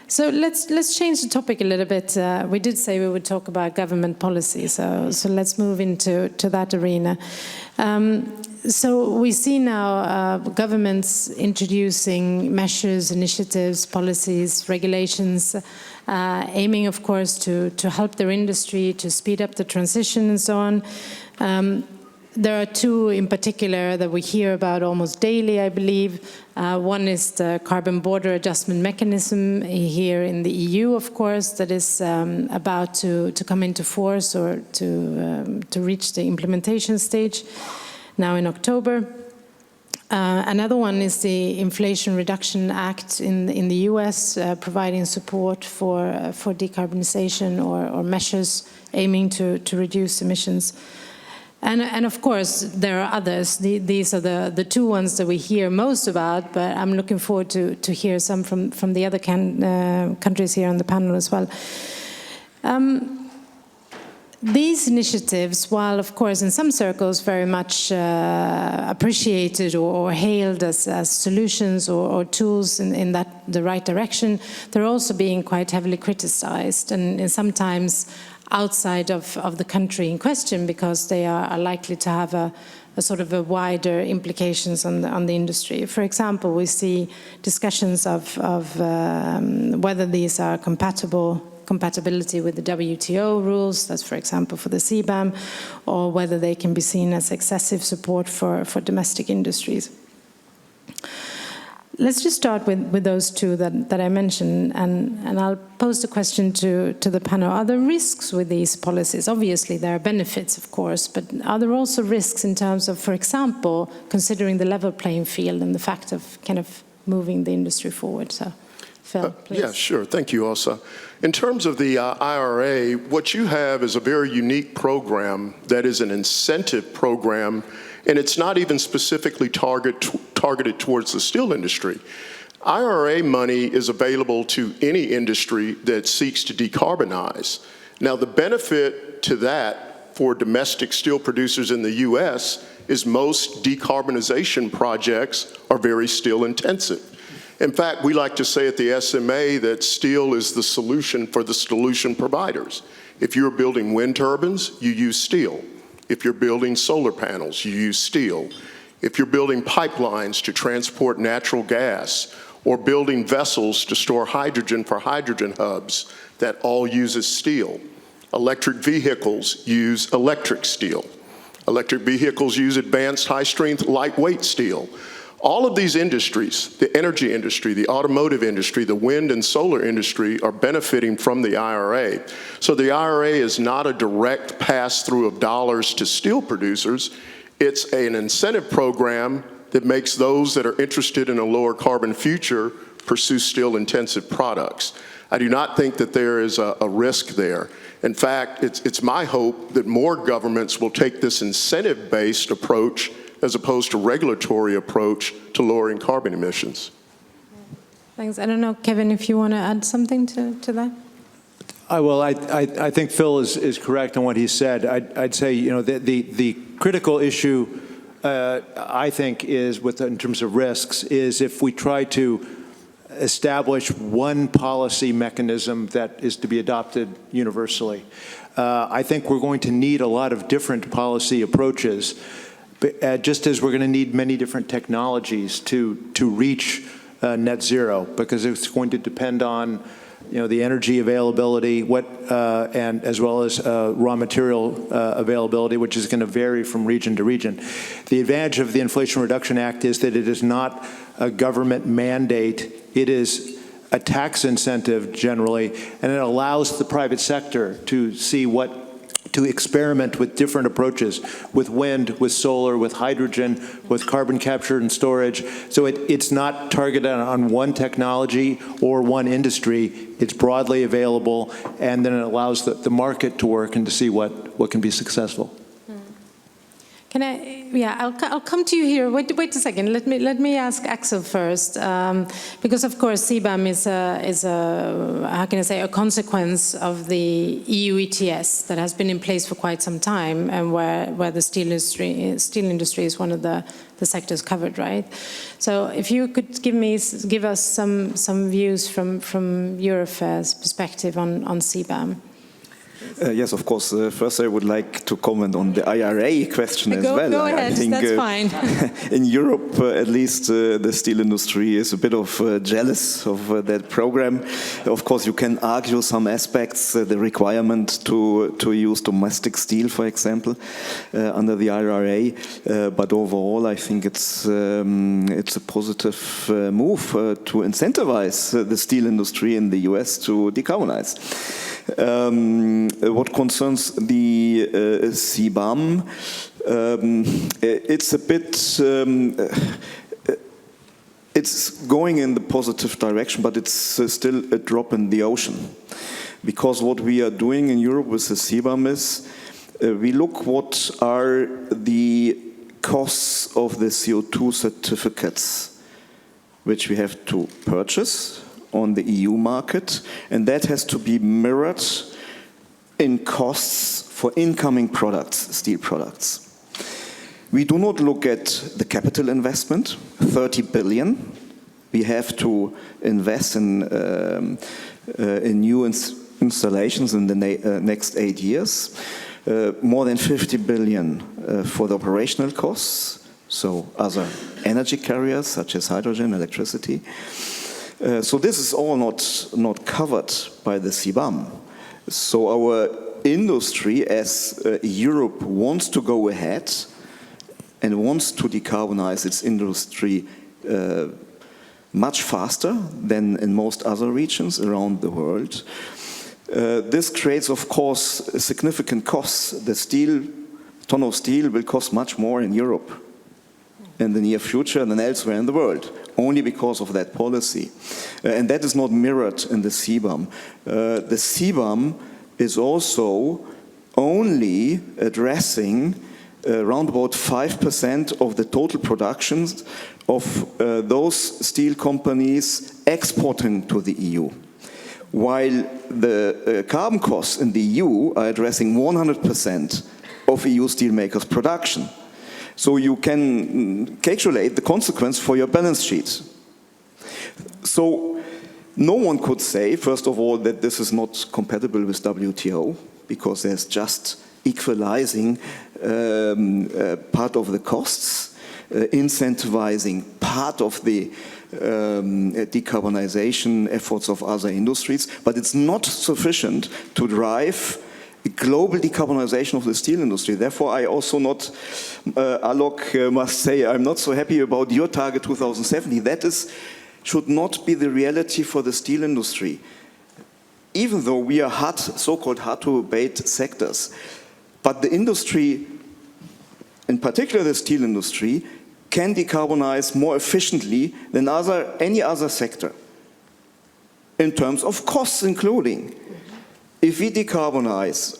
So let's change the topic a little bit. We did say we would talk about government policy, so let's move into that arena. So we see now governments introducing measures, initiatives, policies, regulations, aiming, of course, to help their industry, to speed up the transition and so on. There are two in particular that we hear about almost daily, I believe. One is the carbon border adjustment mechanism here in the EU, of course, that is about to come into force or to reach the implementation stage now in October. Another one is the Inflation Reduction Act in the US, providing support for decarbonization or measures aiming to reduce emissions. And of course, there are others. These are the two ones that we hear most about, but I'm looking forward to hear some from the other countries here on the panel as well. These initiatives, while of course in some circles very much appreciated or hailed as solutions or tools in the right direction, they're also being quite heavily criticized and sometimes outside of the country in question, because they are likely to have a sort of a wider implications on the industry. For example, we see discussions of whether these are compatibility with the WTO rules, that's for example for the CBAM, or whether they can be seen as excessive support for domestic industries. Let's just start with those two that I mentioned, and I'll pose the question to the panel. Are there risks with these policies? Obviously, there are benefits, of course, but are there also risks in terms of, for example, considering the level playing field and the fact of kind of moving the industry forward? So, Phil, please. Yeah, sure. Thank you, Åsa. In terms of the IRA, what you have is a very unique program that is an incentive program, and it's not even specifically targeted towards the steel industry. IRA money is available to any industry that seeks to decarbonize. Now, the benefit to that for domestic steel producers in the U.S. is most decarbonization projects are very steel intensive. In fact, we like to say at the SMA that steel is the solution for the solution providers. If you're building wind turbines, you use steel. If you're building solar panels, you use steel. If you're building pipelines to transport natural gas, or building vessels to store hydrogen for hydrogen hubs, that all uses steel. Electric vehicles use electric steel. Electric vehicles use advanced high-strength lightweight steel. All of these industries, the energy industry, the automotive industry, the wind and solar industry, are benefiting from the IRA. So the IRA is not a direct pass-through of dollars to steel producers. It's an incentive program that makes those that are interested in a lower carbon future pursue steel-intensive products. I do not think that there is a risk there. In fact, it's my hope that more governments will take this incentive-based approach as opposed to regulatory approach to lowering carbon emissions. Thanks. I don't know, Kevin, if you want to add something to that? Well, I think Phil is correct on what he said. I'd say, you know, the critical issue, I think, is in terms of risks, is if we try to establish one policy mechanism that is to be adopted universally. I think we're going to need a lot of different policy approaches, just as we're going to need many different technologies to reach net zero, because it's going to depend on, you know, the energy availability, and as well as raw material availability, which is going to vary from region to region. The advantage of the Inflation Reduction Act is that it is not a government mandate. It is a tax incentive generally, and it allows the private sector to see what to experiment with different approaches, with wind, with solar, with hydrogen, with carbon capture and storage. So it's not targeted on one technology or one industry. It's broadly available, and then it allows the market to work and to see what can be successful. Can I? Yeah, I'll come to you here. Wait a second. Let me ask Axel first, because of course CBAM is a how can I say, a consequence of the EU ETS that has been in place for quite some time, and where the steel industry is one of the sectors covered, right? So if you could give us some views from your affairs perspective on CBAM. Yes, of course. First, I would like to comment on the IRA question as well. Go ahead, I think, that's fine. In Europe, at least, the steel industry is a bit of jealous of that program. Of course, you can argue some aspects, the requirement to use domestic steel, for example, under the IRA. But overall, I think it's a positive move to incentivize the steel industry in the US to decarbonize. What concerns the CBAM, it's a bit, it's going in the positive direction, but it's still a drop in the ocean. Because what we are doing in Europe with the CBAM is, we look what are the costs of the CO2 certificates, which we have to purchase on the EU market, and that has to be mirrored in costs for incoming products, steel products. We do not look at the capital investment, 30 billion. We have to invest in new installations in the next 8 years. More than 50 billion for the operational costs, so other energy carriers such as hydrogen, electricity. So this is all not covered by the CBAM. So our industry, as Europe wants to go ahead and wants to decarbonize its industry much faster than in most other regions around the world, this creates, of course, significant costs. The ton of steel will cost much more in Europe in the near future than elsewhere in the world, only because of that policy. And that is not mirrored in the CBAM. The CBAM is also only addressing around about 5% of the total productions of those steel companies exporting to the EU. While the carbon costs in the EU are addressing 100% of EU steelmakers' production. So you can calculate the consequence for your balance sheet. So no one could say, first of all, that this is not compatible with WTO, because there's just equalizing part of the costs, incentivizing part of the decarbonization efforts of other industries, but it's not sufficient to drive global decarbonization of the steel industry. Therefore, I also not, Alok must say, I'm not so happy about your target 2070. That should not be the reality for the steel industry. Even though we are so-called hard-to-abate sectors, but the industry, in particular the steel industry, can decarbonize more efficiently than any other sector, in terms of costs including. If we decarbonize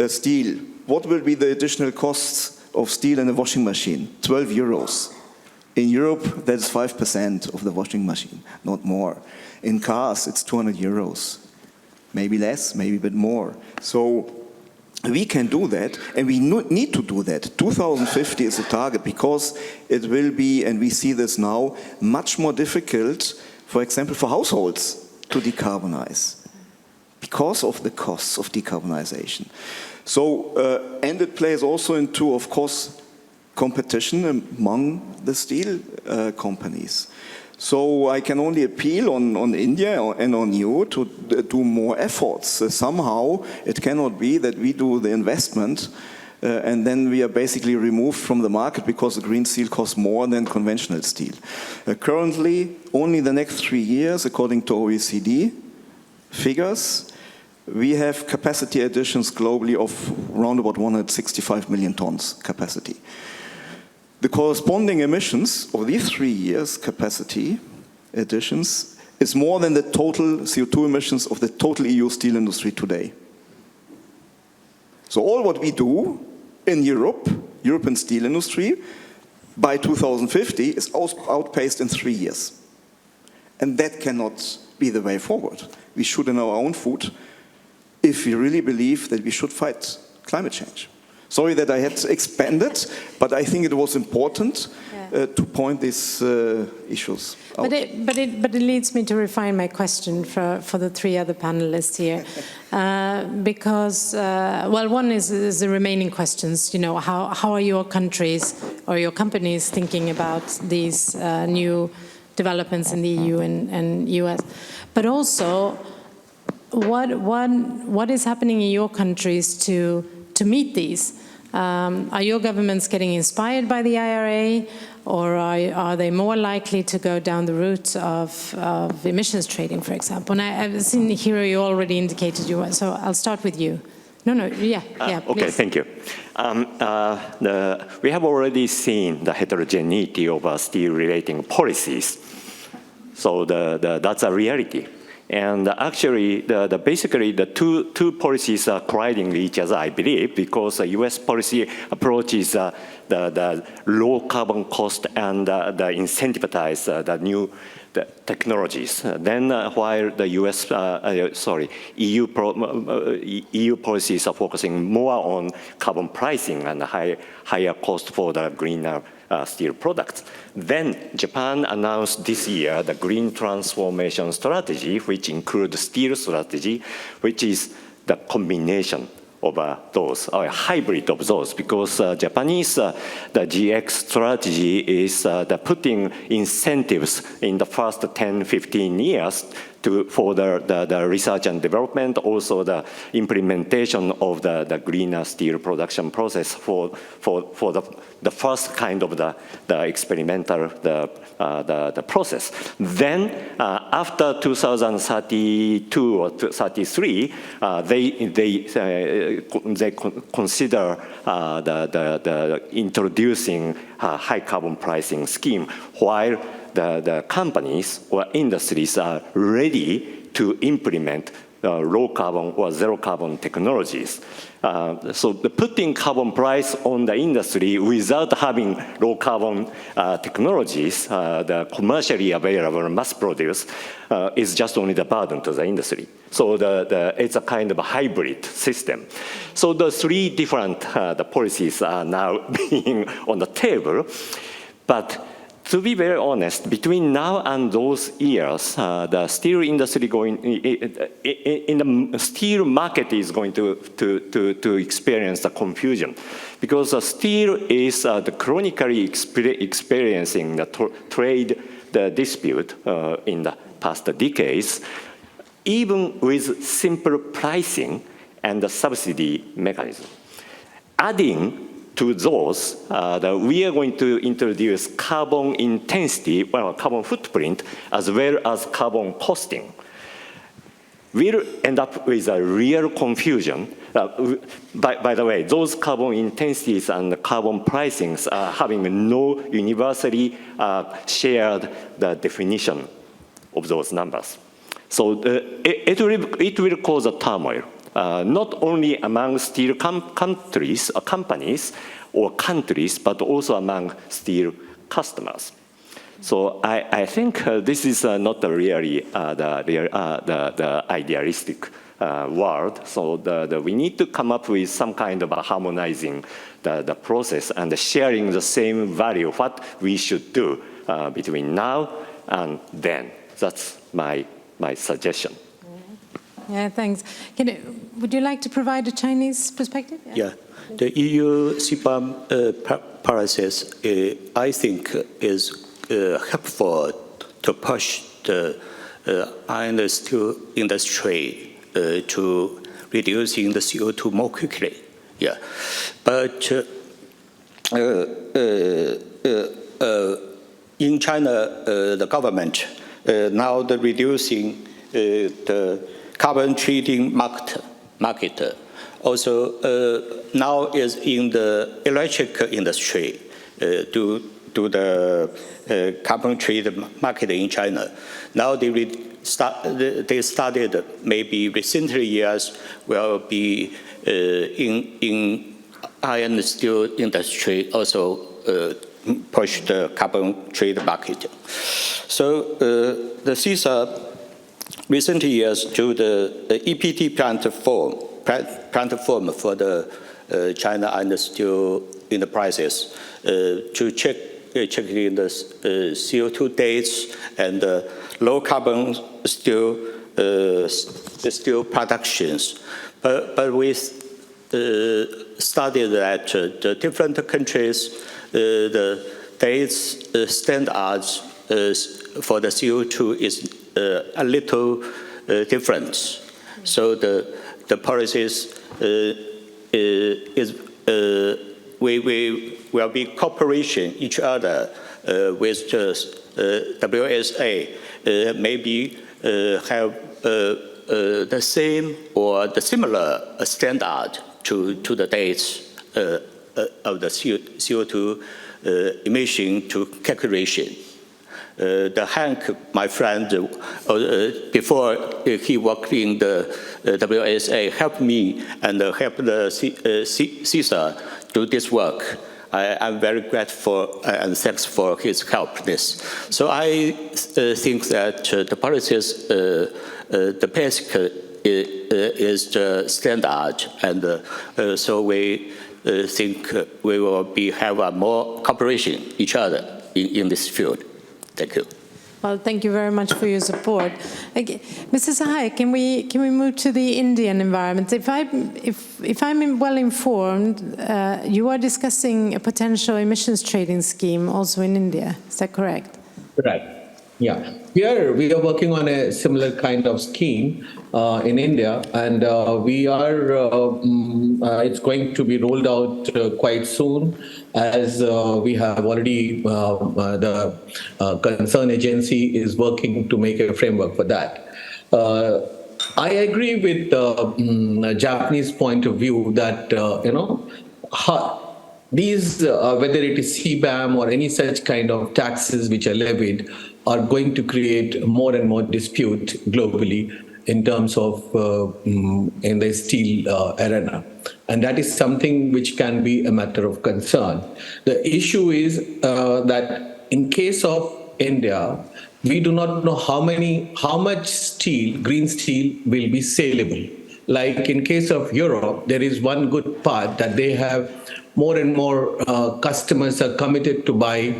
steel, what will be the additional costs of steel in a washing machine? 12 euros. In Europe, that's 5% of the washing machine, not more. In cars, it's 200 euros. Maybe less, maybe a bit more. So we can do that, and we need to do that. 2050 is a target, because it will be, and we see this now, much more difficult, for example, for households to decarbonize, because of the costs of decarbonization. So, and it plays also into, of course, competition among the steel companies. So I can only appeal on India and on you to do more efforts. Somehow it cannot be that we do the investment and then we are basically removed from the market because the green steel costs more than conventional steel. Currently, only the next 3 years, according to OECD figures, we have capacity additions globally of around about 165 million tons capacity. The corresponding emissions of these 3 years capacity additions is more than the total CO2 emissions of the total EU steel industry today. So all what we do in Europe, European steel industry, by 2050 is outpaced in 3 years. And that cannot be the way forward. We should in our own foot if we really believe that we should fight climate change. Sorry that I had expanded, but I think it was important to point these issues out. But it leads me to refine my question for the 3 other panelists here. Because, well, one is the remaining questions, you know, how are your countries or your companies thinking about these new developments in the EU and US? But also, what is happening in your countries to meet these? Are your governments getting inspired by the IRA, or are they more likely to go down the route of emissions trading, for example? And I've seen here you already indicated you were, so I'll start with you. Okay, please. Thank you. We have already seen the heterogeneity of steel-related policies. So that's a reality. And actually, basically, the two policies are colliding with each other, I believe, because the U.S. policy approaches the low carbon cost and the incentivize the new technologies. Then, while the EU policies are focusing more on carbon pricing and higher cost for the greener steel products. Then Japan announced this year the green transformation strategy, which includes steel strategy, which is the combination of those, or a hybrid of those, because Japanese, the GX strategy is the putting incentives in the first 10, 15 years for the research and development, also the implementation of the greener steel production process for the first kind of the experimental the process. Then after 2032 or 33, they consider the introducing a high carbon pricing scheme, while the companies or industries are ready to implement low carbon or zero carbon technologies. So putting carbon price on the industry without having low carbon technologies, the commercially available mass produce, is just only the burden to the industry. So it's a kind of a hybrid system. So the 3 different the policies are now being on the table, but to be very honest, between now and those years, the steel industry in the steel market is going to experience the confusion, because steel is chronically experiencing the trade dispute in the past decades, even with simple pricing and the subsidy mechanism. Adding to those, we are going to introduce carbon intensity, well, carbon footprint, as well as carbon costing. We'll end up with a real confusion. By the way, those carbon intensities and carbon pricings are having no universally shared the definition of those numbers. So it will cause a turmoil. Not only among steel companies or countries, but also among steel customers. So I think this is not really the idealistic world. So we need to come up with some kind of harmonizing the process and sharing the same value, what we should do between now and then. That's my suggestion. Yeah, thanks. Would you like to provide a Chinese perspective? Yeah. The EU SEBA policies, I think, is helpful to push the iron and steel industry to reducing the CO2 more quickly. Yeah. But in China, the government now reducing the carbon trading market. Also, now is in the electric industry due to the carbon trade market in China. Now they started maybe recent years will be in iron steel industry also push the carbon trade market. So the CISA recent years to the EPT platform for the China iron steel enterprises to check in the CO2 dates and low carbon steel productions. But we studied that the different countries, the dates standards for the CO2 is a little different. So the policies we will be cooperation each other with the WSA, maybe have the same or the similar standard to the dates of the CO2 emission to calculation. The Hank, my friend, before he worked in the WSA, helped me and helped the CISA do this work. I'm very grateful and thanks for his help. So I think that the policies, the basic is the standard, and so we think we will have a more cooperation each other in this field. Thank you. Well, thank you very much for your support. Okay. Mrs. Sahai, can we move to the Indian environment? If I'm well informed, you are discussing a potential emissions trading scheme also in India. Is that correct? Right. Yeah, we are working on a similar kind of scheme in India, and it's going to be rolled out quite soon, as we have already the concerned agency is working to make a framework for that. I agree with the Japanese point of view that these whether it is CBAM or any such kind of taxes which are levied are going to create more and more dispute globally in terms of in the steel arena. And that is something which can be a matter of concern. The issue is that in case of India, we do not know how much steel, green steel, will be saleable. Like in case of Europe, there is one good part that they have more and more customers are committed to buy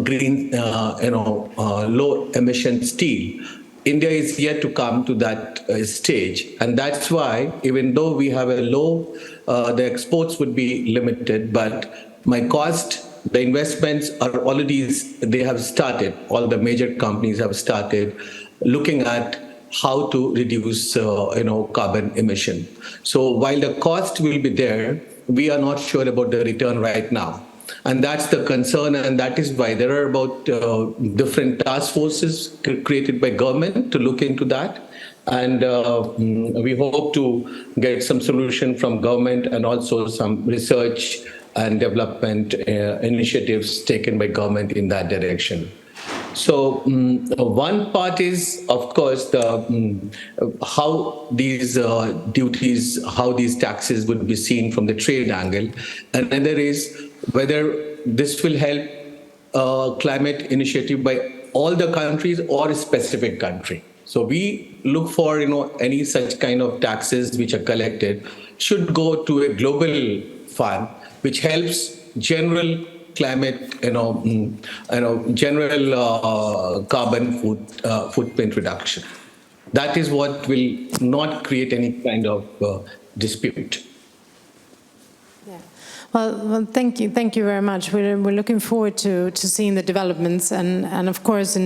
green, low emission steel. India is yet to come to that stage, and that's why even though we have a low, the exports would be limited, but my cost, the investments are already, they have started, all the major companies have started looking at how to reduce carbon emission. So while the cost will be there, we are not sure about the return right now. And that's the concern, and that is why there are about different task forces created by government to look into that. And we hope to get some solution from government and also some research and development initiatives taken by government in that direction. So one part is, of course, the how these duties, how these taxes would be seen from the trade angle. Another is whether this will help climate initiative by all the countries or a specific country. So we look for any such kind of taxes which are collected should go to a global fund which helps general climate, general carbon footprint reduction. That is what will not create any kind of dispute. Yeah. Well, thank you very much. We're looking forward to seeing the developments, and of course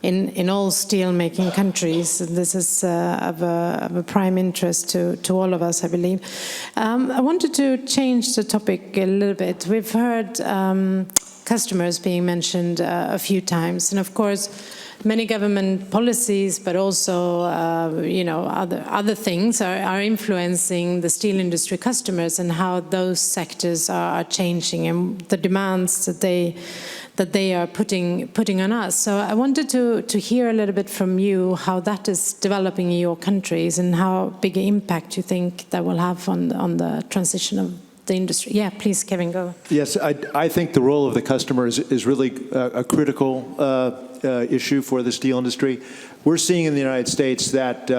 in all steel-making countries, this is of a prime interest to all of us, I believe. I wanted to change the topic a little bit. We've heard customers being mentioned a few times, and of course, many government policies, but also other things are influencing the steel industry customers and how those sectors are changing and the demands that they are putting on us. So I wanted to hear a little bit from you how that is developing in your countries and how big an impact you think that will have on the transition of the industry. Yeah, please, Kevin, go. Yes, I think the role of the customer is really a critical issue for the steel industry. We're seeing in the United States that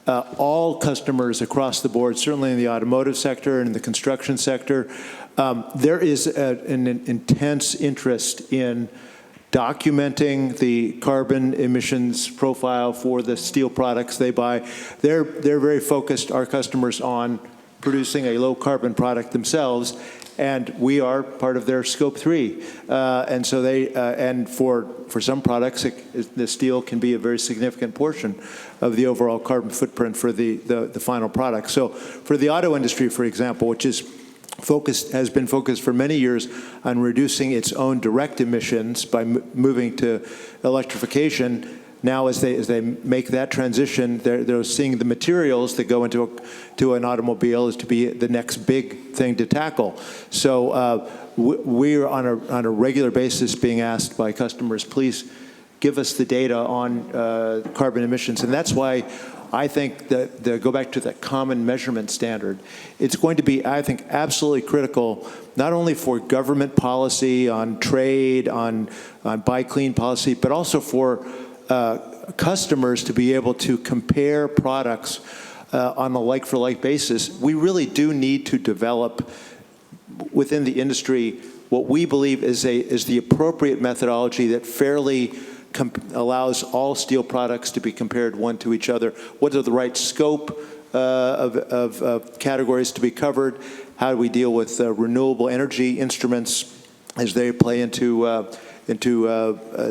all customers across the board, certainly in the automotive sector and in the construction sector, there is an intense interest in documenting the carbon emissions profile for the steel products they buy. They're very focused, our customers, on producing a low carbon product themselves, and we are part of their scope 3. And so and for some products, the steel can be a very significant portion of the overall carbon footprint for the final product. So for the auto industry, for example, which has been focused for many years on reducing its own direct emissions by moving to electrification. Now, as they make that transition, they're seeing the materials that go into an automobile as to be the next big thing to tackle. So we're on a regular basis being asked by customers, please give us the data on carbon emissions. And that's why I think that go back to that common measurement standard. It's going to be, I think, absolutely critical, not only for government policy on trade, on buy clean policy, but also for customers to be able to compare products on a like-for-like basis. We really do need to develop within the industry what we believe is the appropriate methodology that fairly allows all steel products to be compared one to each other. What are the right scope of categories to be covered? How do we deal with renewable energy instruments as they play into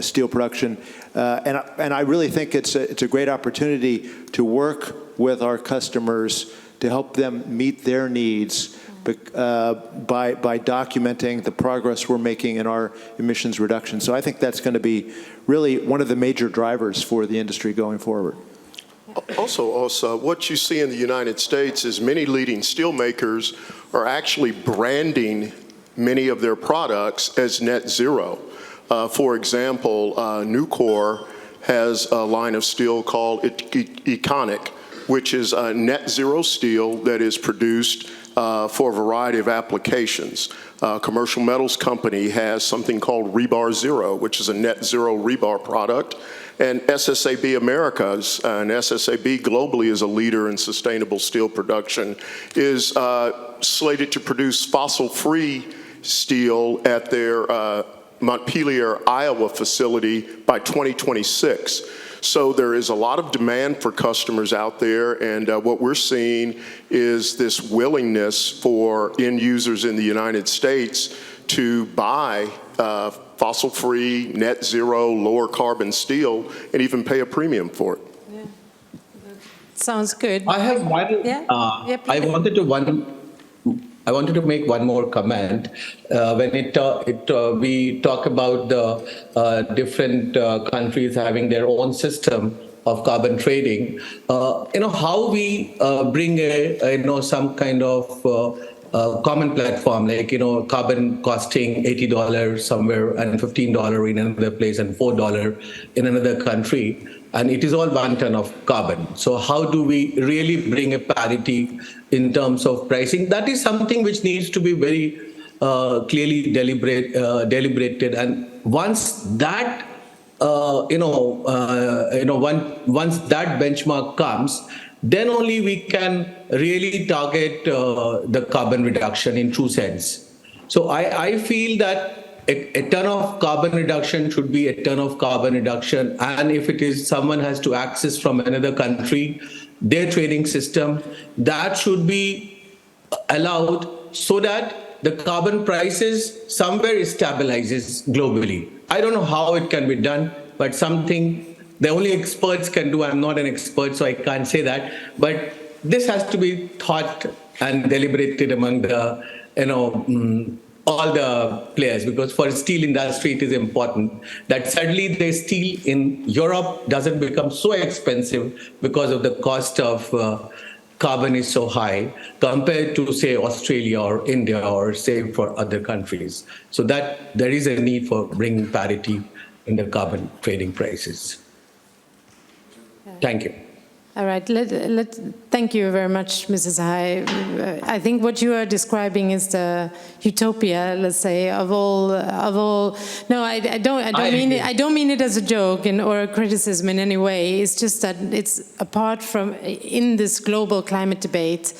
steel production? And I really think it's a great opportunity to work with our customers to help them meet their needs by documenting the progress we're making in our emissions reduction. So I think that's going to be really one of the major drivers for the industry going forward. Also, what you see in the United States is many leading steel makers are actually branding many of their products as net zero. For example, Nucor has a line of steel called Econic, which is a net zero steel that is produced for a variety of applications. Commercial Metals Company has something called Rebar Zero, which is a net zero rebar product. And SSAB Americas, and SSAB globally is a leader in sustainable steel production, is slated to produce fossil-free steel at their Montpelier, Iowa facility by 2026. So there is a lot of demand for customers out there, and what we're seeing is this willingness for end users in the United States to buy fossil-free, net zero, lower carbon steel, and even pay a premium for it. Yeah. Sounds good. I have one. Yeah? I wanted to make one more comment. When we talk about the different countries having their own system of carbon trading, how we bring some kind of common platform, like carbon costing $80 somewhere and $15 in another place and $4 in another country, and it is all 1 ton of carbon. So how do we really bring a parity in terms of pricing? That is something which needs to be very clearly deliberated. And once that once that benchmark comes, then only we can really target the carbon reduction in true sense. So I feel that a ton of carbon reduction should be a ton of carbon reduction. And if it is someone has to access from another country, their trading system, that should be allowed so that the carbon prices somewhere stabilizes globally. I don't know how it can be done, but something the only experts can do. I'm not an expert, so I can't say that. But this has to be thought and deliberated among the all the players, because for steel industry it is important that suddenly the steel in Europe doesn't become so expensive because of the cost of carbon is so high compared to, say, Australia or India or, say, for other countries. So that there is a need for bringing parity in the carbon trading prices. Thank you. All right. Thank you very much, Mrs. Hai. I think what you are describing is the utopia, let's say, of all. No, I don't mean it as a joke or a criticism in any way. It's just that it's apart from in this global climate debate.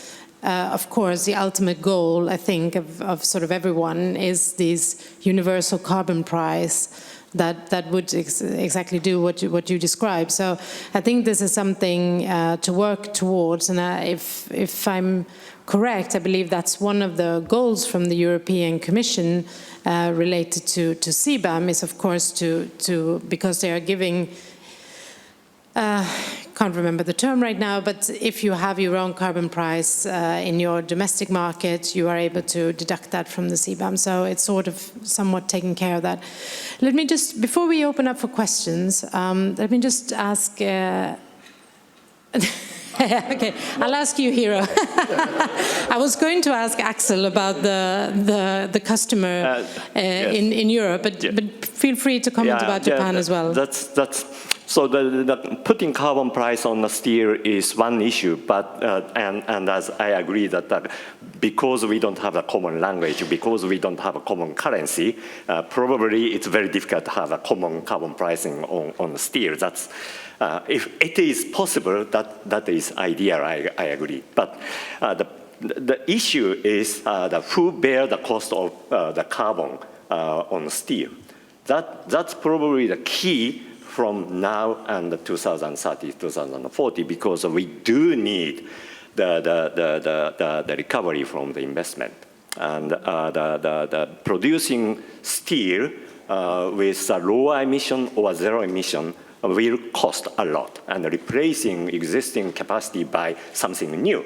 Of course, the ultimate goal, I think, of sort of everyone is this universal carbon price. That would exactly do what you described. So I think this is something to work towards. And if I'm correct, I believe that's one of the goals from the European Commission related to CBAM is, of course, to because they are giving. Can't remember the term right now, but if you have your own carbon price in your domestic market, you are able to deduct that from the CBAM. So it's sort of somewhat taking care of that. Let me just, before we open up for questions, let me just ask. Okay, I'll ask you, Hiro. I was going to ask Axel about the customer in Europe, but feel free to comment about Japan as well. So the putting carbon price on the steel is one issue, but and as I agree that because we don't have a common language, because we don't have a common currency, probably it's very difficult to have a common carbon pricing on steel. That's if it is possible, that is ideal. I agree, but the issue is who bear the cost of the carbon on steel. That's probably the key from now and 2030, 2040, because we do need the recovery from the investment. And the producing steel with a lower emission or zero emission will cost a lot, and replacing existing capacity by something new.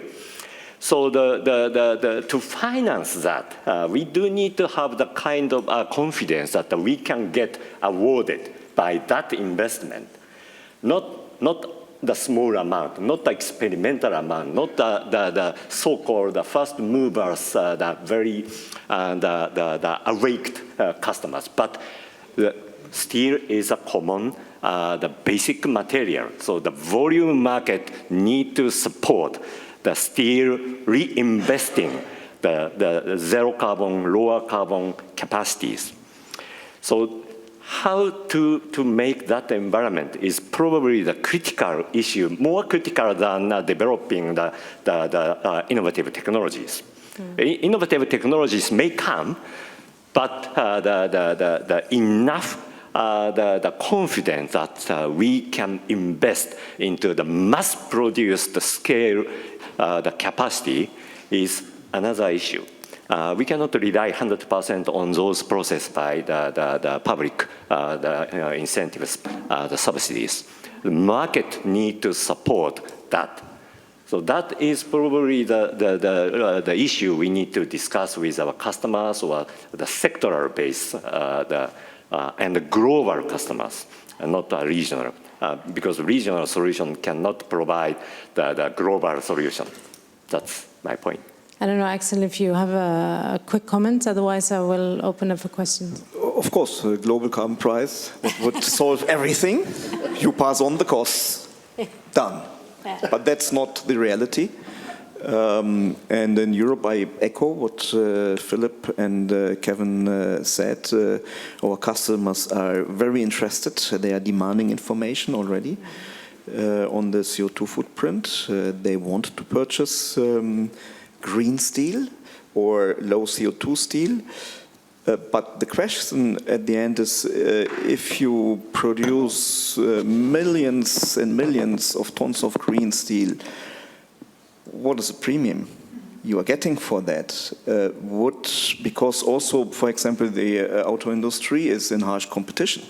So to finance that, we do need to have the kind of confidence that we can get awarded by that investment, not the small amount, not the experimental amount, not the so-called first movers, the very the awaked customers, but the steel is a common, the basic material. So the volume market need to support the steel reinvesting the zero carbon, lower carbon capacities. So how to make that environment is probably the critical issue, more critical than developing the innovative technologies. Innovative technologies may come, but the enough the confidence that we can invest into the mass-produced scale, the capacity is another issue. We cannot rely 100% on those processed by the public, the incentives, the subsidies. The market need to support that. So that is probably the issue we need to discuss with our customers or the sectoral base and the global customers, and not regional, because regional solution cannot provide the global solution. That's my point. I don't know, Axel, if you have a quick comment, otherwise I will open up for questions. Of course, the global carbon price would solve everything. You pass on the costs, done. Yeah. But that's not the reality. And in Europe, I echo what Philip and Kevin said. Our customers are very interested. They are demanding information already on the CO2 footprint. They want to purchase green steel or low CO2 steel. But the question at the end is, if you produce millions and millions of tons of green steel, what is the premium you are getting for that? Because also, for example, the auto industry is in harsh competition.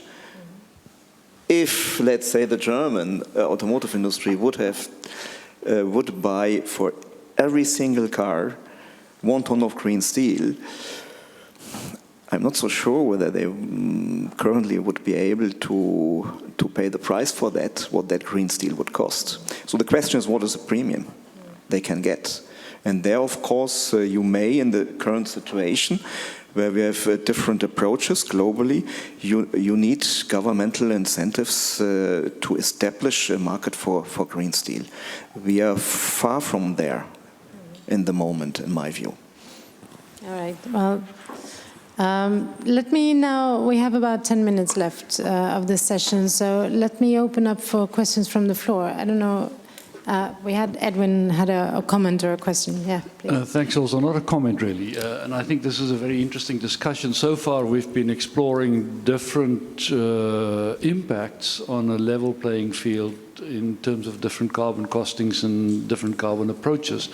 If, let's say, the German automotive industry would buy for every single car 1 ton of green steel, I'm not so sure whether they currently would be able to pay the price for that, what that green steel would cost. So the question is, what is the premium they can get? And there, of course, you may, in the current situation, where we have different approaches globally, you need governmental incentives to establish a market for green steel. We are far from there in the moment, in my view. All right. Well, let me now, we have about 10 minutes left of this session, so let me open up for questions from the floor. I don't know, we had Edwin had a comment or a question. Yeah, please. Thanks, also. Not a comment, really. And I think this is a very interesting discussion. So far, we've been exploring different impacts on a level playing field in terms of different carbon costings and different carbon approaches.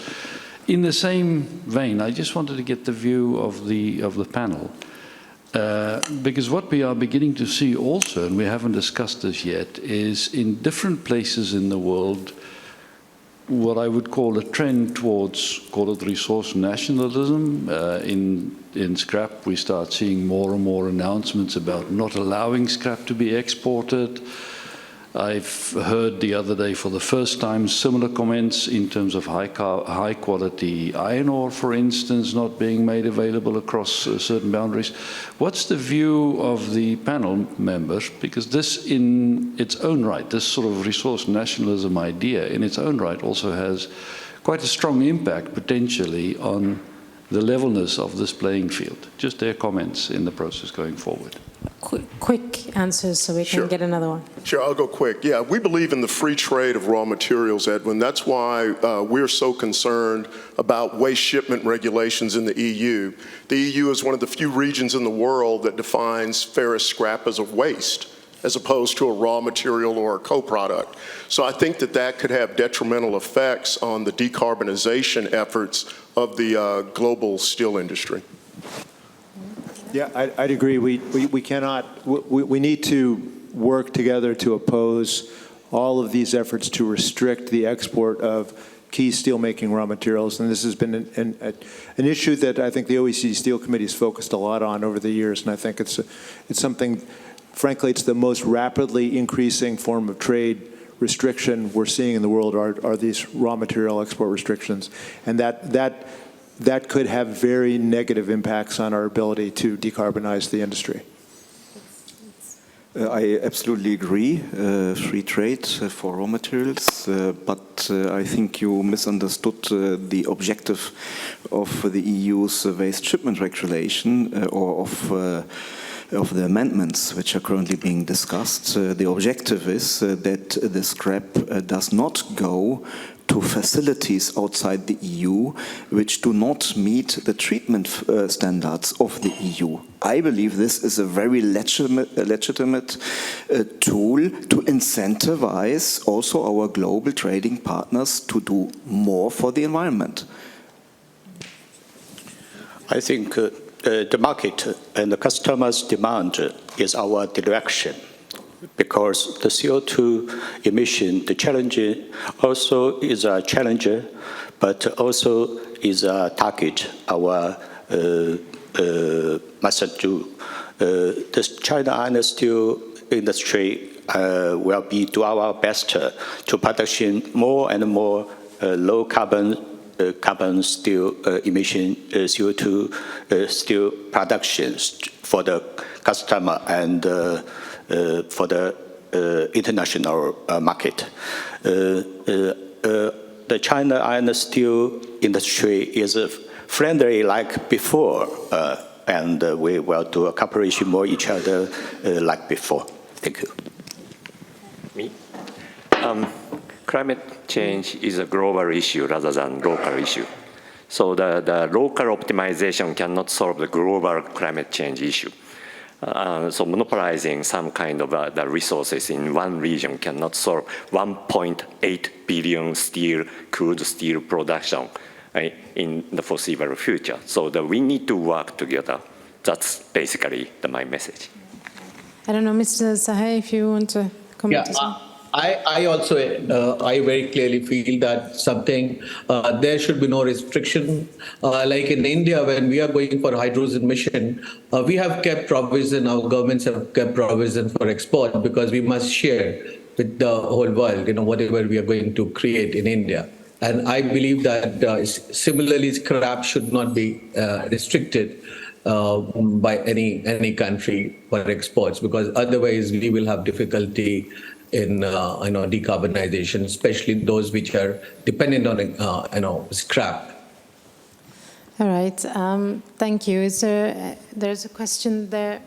In the same vein, I just wanted to get the view of the panel, because what we are beginning to see also, and we haven't discussed this yet, is in different places in the world, what I would call a trend towards, call it resource nationalism. In scrap, we start seeing more and more announcements about not allowing scrap to be exported. I've heard the other day for the first time similar comments in terms of high quality iron ore, for instance, not being made available across certain boundaries. What's the view of the panel members? Because this in its own right, this sort of resource nationalism idea in its own right also has quite a strong impact potentially on the levelness of this playing field. Just their comments in the process going forward. Quick answers so we can get another one. Sure, I'll go quick. Yeah, we believe in the free trade of raw materials, Edwin. That's why we're so concerned about waste shipment regulations in the EU. The EU is one of the few regions in the world that defines ferrous scrap as a waste, as opposed to a raw material or a co-product. So I think that that could have detrimental effects on the decarbonization efforts of the global steel industry. Yeah, I'd agree. We cannot, we need to work together to oppose all of these efforts to restrict the export of key steelmaking raw materials. And this has been an issue that I think the OECD Steel Committee has focused a lot on over the years. And I think it's something, frankly, it's the most rapidly increasing form of trade restriction we're seeing in the world are these raw material export restrictions. And that could have very negative impacts on our ability to decarbonize the industry. I absolutely agree, free trade for raw materials, but I think you misunderstood the objective of the EU's waste shipment regulation or of the amendments which are currently being discussed. The objective is that the scrap does not go to facilities outside the EU which do not meet the treatment standards of the EU. I believe this is a very legitimate tool to incentivize also our global trading partners to do more for the environment. I think the market and the customers' demand is our direction, because the CO2 emission, the challenge also is a challenger, but also is a target our must do. The China iron steel industry will do our best to production more and more low carbon steel emission CO2 steel productions for the customer and for the international market. The China iron steel industry is friendly like before, and we will do a cooperation more each other like before. Thank you. Me? Climate change is a global issue rather than local issue. So the local optimization cannot solve the global climate change issue. So monopolizing some kind of the resources in one region cannot solve 1.8 billion crude steel production in the foreseeable future. So we need to work together. That's basically my message. I don't know, Mr. Sahay, if you want to comment as well. I also, I very clearly feel that there should be no restriction. Like in India, when we are going for hydrogen mission, we have kept provision, our governments have kept provision for export because we must share with the whole world, whatever we are going to create in India. And I believe that similarly, scrap should not be restricted by any country for exports, because otherwise we will have difficulty in decarbonization, especially those which are dependent on scrap. All right, thank you. There's a question there?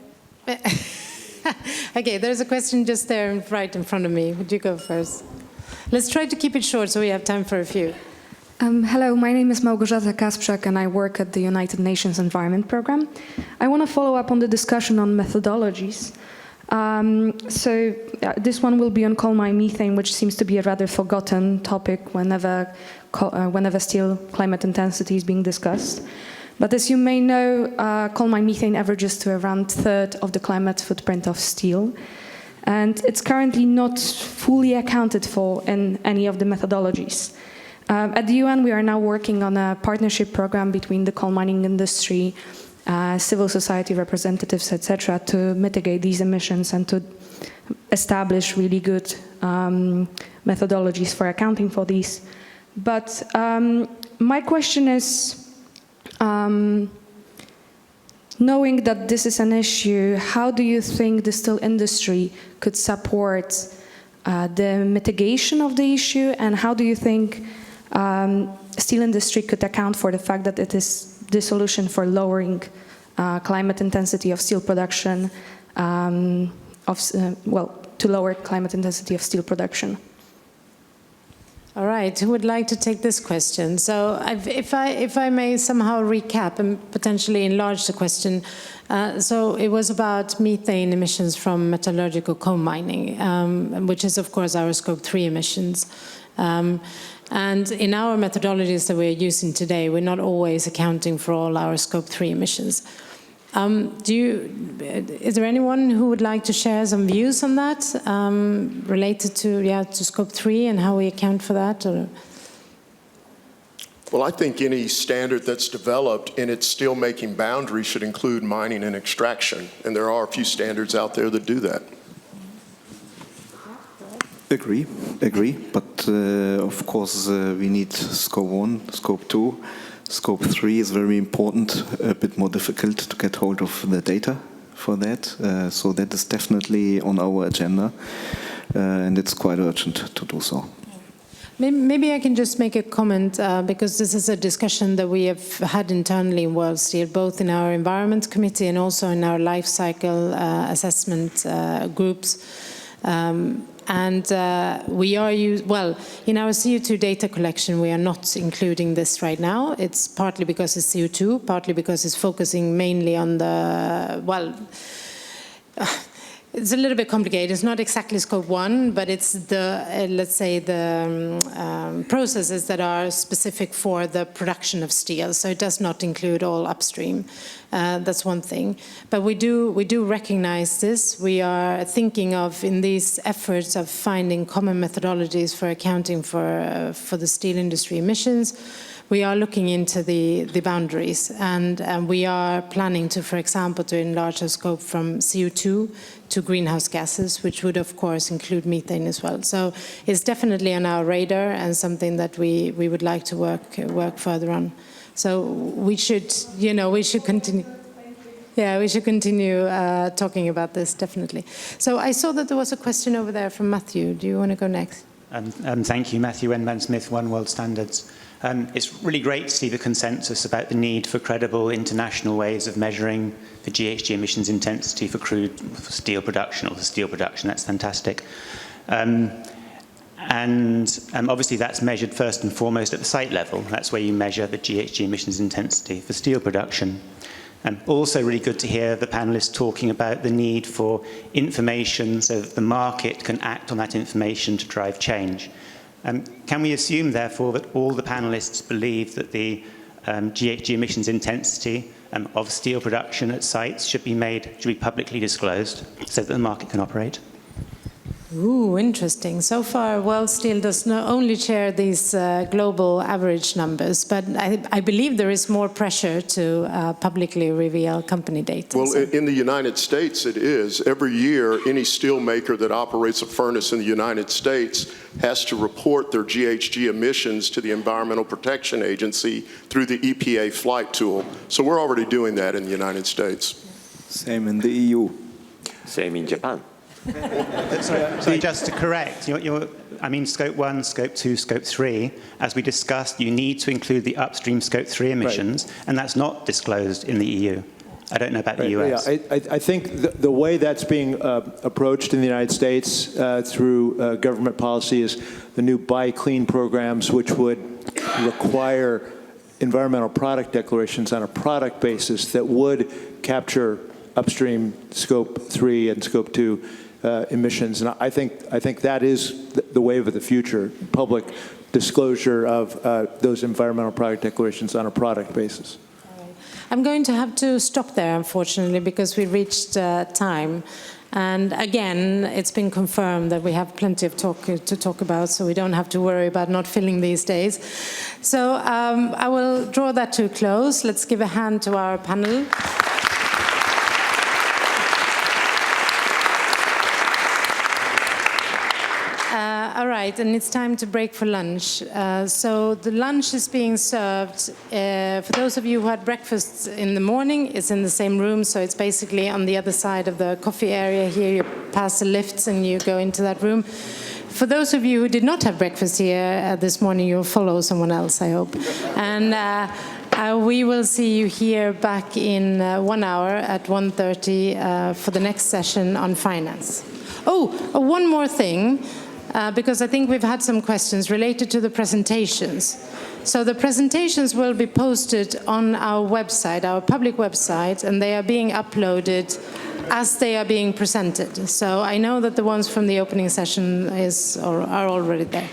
Okay, there's a question just there right in front of me. Would you go first? Let's try to keep it short so we have time for a few. Hello, my name is Małgorzata Kasprzak and I work at the United Nations Environment Programme. I want to follow up on the discussion on methodologies. This one will be on coal mine methane, which seems to be a rather forgotten topic whenever steel climate intensity is being discussed. But as you may know, coal mine methane averages to around a third of the climate footprint of steel. And it's currently not fully accounted for in any of the methodologies. At the UN, we are now working on a partnership program between the coal mining industry, civil society representatives, etc., to mitigate these emissions and to establish really good methodologies for accounting for these. But my question is, knowing that this is an issue, how do you think the steel industry could support the mitigation of the issue, and how do you think steel industry could account for the fact that it is the solution for lowering climate intensity of steel production, to lower climate intensity of steel production? All right, who would like to take this question? So if I may somehow recap and potentially enlarge the question. So it was about methane emissions from metallurgical coal mining, which is of course our Scope 3 emissions. And in our methodologies that we're using today, we're not always accounting for all our Scope 3 emissions. Is there anyone who would like to share some views on that, related to Scope 3 and how we account for that? Or? Well, I think any standard that's developed in its steel-making boundary should include mining and extraction, and there are a few standards out there that do that. Agree, but of course we need Scope 1, Scope 2. Scope 3 is very important, a bit more difficult to get hold of the data for that. So that is definitely on our agenda, and it's quite urgent to do so. Maybe I can just make a comment, because this is a discussion that we have had internally in World Steel, both in our Environment Committee and also in our life cycle assessment groups. And we are in our CO2 data collection, we are not including this right now. It's partly because it's CO2, partly because it's focusing mainly on the, it's a little bit complicated. It's not exactly Scope 1, but it's the, let's say, the processes that are specific for the production of steel. So it does not include all upstream. That's one thing. But we do recognize this. We are thinking of, in these efforts of finding common methodologies for accounting for the steel industry emissions, we are looking into the boundaries, and we are planning to, for example, to enlarge our scope from CO2 to greenhouse gases, which would, of course, include methane as well. So it's definitely on our radar and something that we would like to work further on. So we should, we should continue. Yeah, we should continue talking about this, definitely. So I saw that there was a question over there from Matthew. Do you want to go next? Thank you, Matthew Enman-Smith, One World Standards. It's really great to see the consensus about the need for credible international ways of measuring the GHG emissions intensity for steel production or for steel production. That's fantastic. Obviously that's measured first and foremost at the site level. That's where you measure the GHG emissions intensity for steel production. Also really good to hear the panelists talking about the need for information so that the market can act on that information to drive change. Can we assume, therefore, that all the panelists believe that the GHG emissions intensity of steel production at sites should be publicly disclosed so that the market can operate? Ooh, interesting. So far, World Steel does not only share these global average numbers, but I believe there is more pressure to publicly reveal company data. Well, in the United States, it is. Every year, any steelmaker that operates a furnace in the United States has to report their GHG emissions to the Environmental Protection Agency through the EPA flight tool. So we're already doing that in the United States. Same in the EU. Same in Japan. So just to correct, I mean Scope 1, Scope 2, Scope 3, as we discussed, you need to include the upstream Scope 3 emissions, and that's not disclosed in the EU. I don't know about the US. Yeah, I think the way that's being approached in the United States through government policy is the new Buy Clean programs, which would require environmental product declarations on a product basis that would capture upstream Scope 3 and Scope 2 emissions. And I think that is the wave of the future, public disclosure of those environmental product declarations on a product basis. I'm going to have to stop there, unfortunately, because we reached time. And again, it's been confirmed that we have plenty of to talk about, so we don't have to worry about not filling these days. So I will draw that to a close. Let's give a hand to our panel. All right, and it's time to break for lunch. So the lunch is being served. For those of you who had breakfast in the morning, it's in the same room, so it's basically on the other side of the coffee area here. You pass the lifts and you go into that room. For those of you who did not have breakfast here this morning, you'll follow someone else, I hope. And we will see you here back in 1 hour at 1:30 for the next session on finance. Oh, one more thing. Because I think we've had some questions related to the presentations. So the presentations will be posted on our website, our public website, and they are being uploaded as they are being presented. So I know that the ones from the opening session are already there.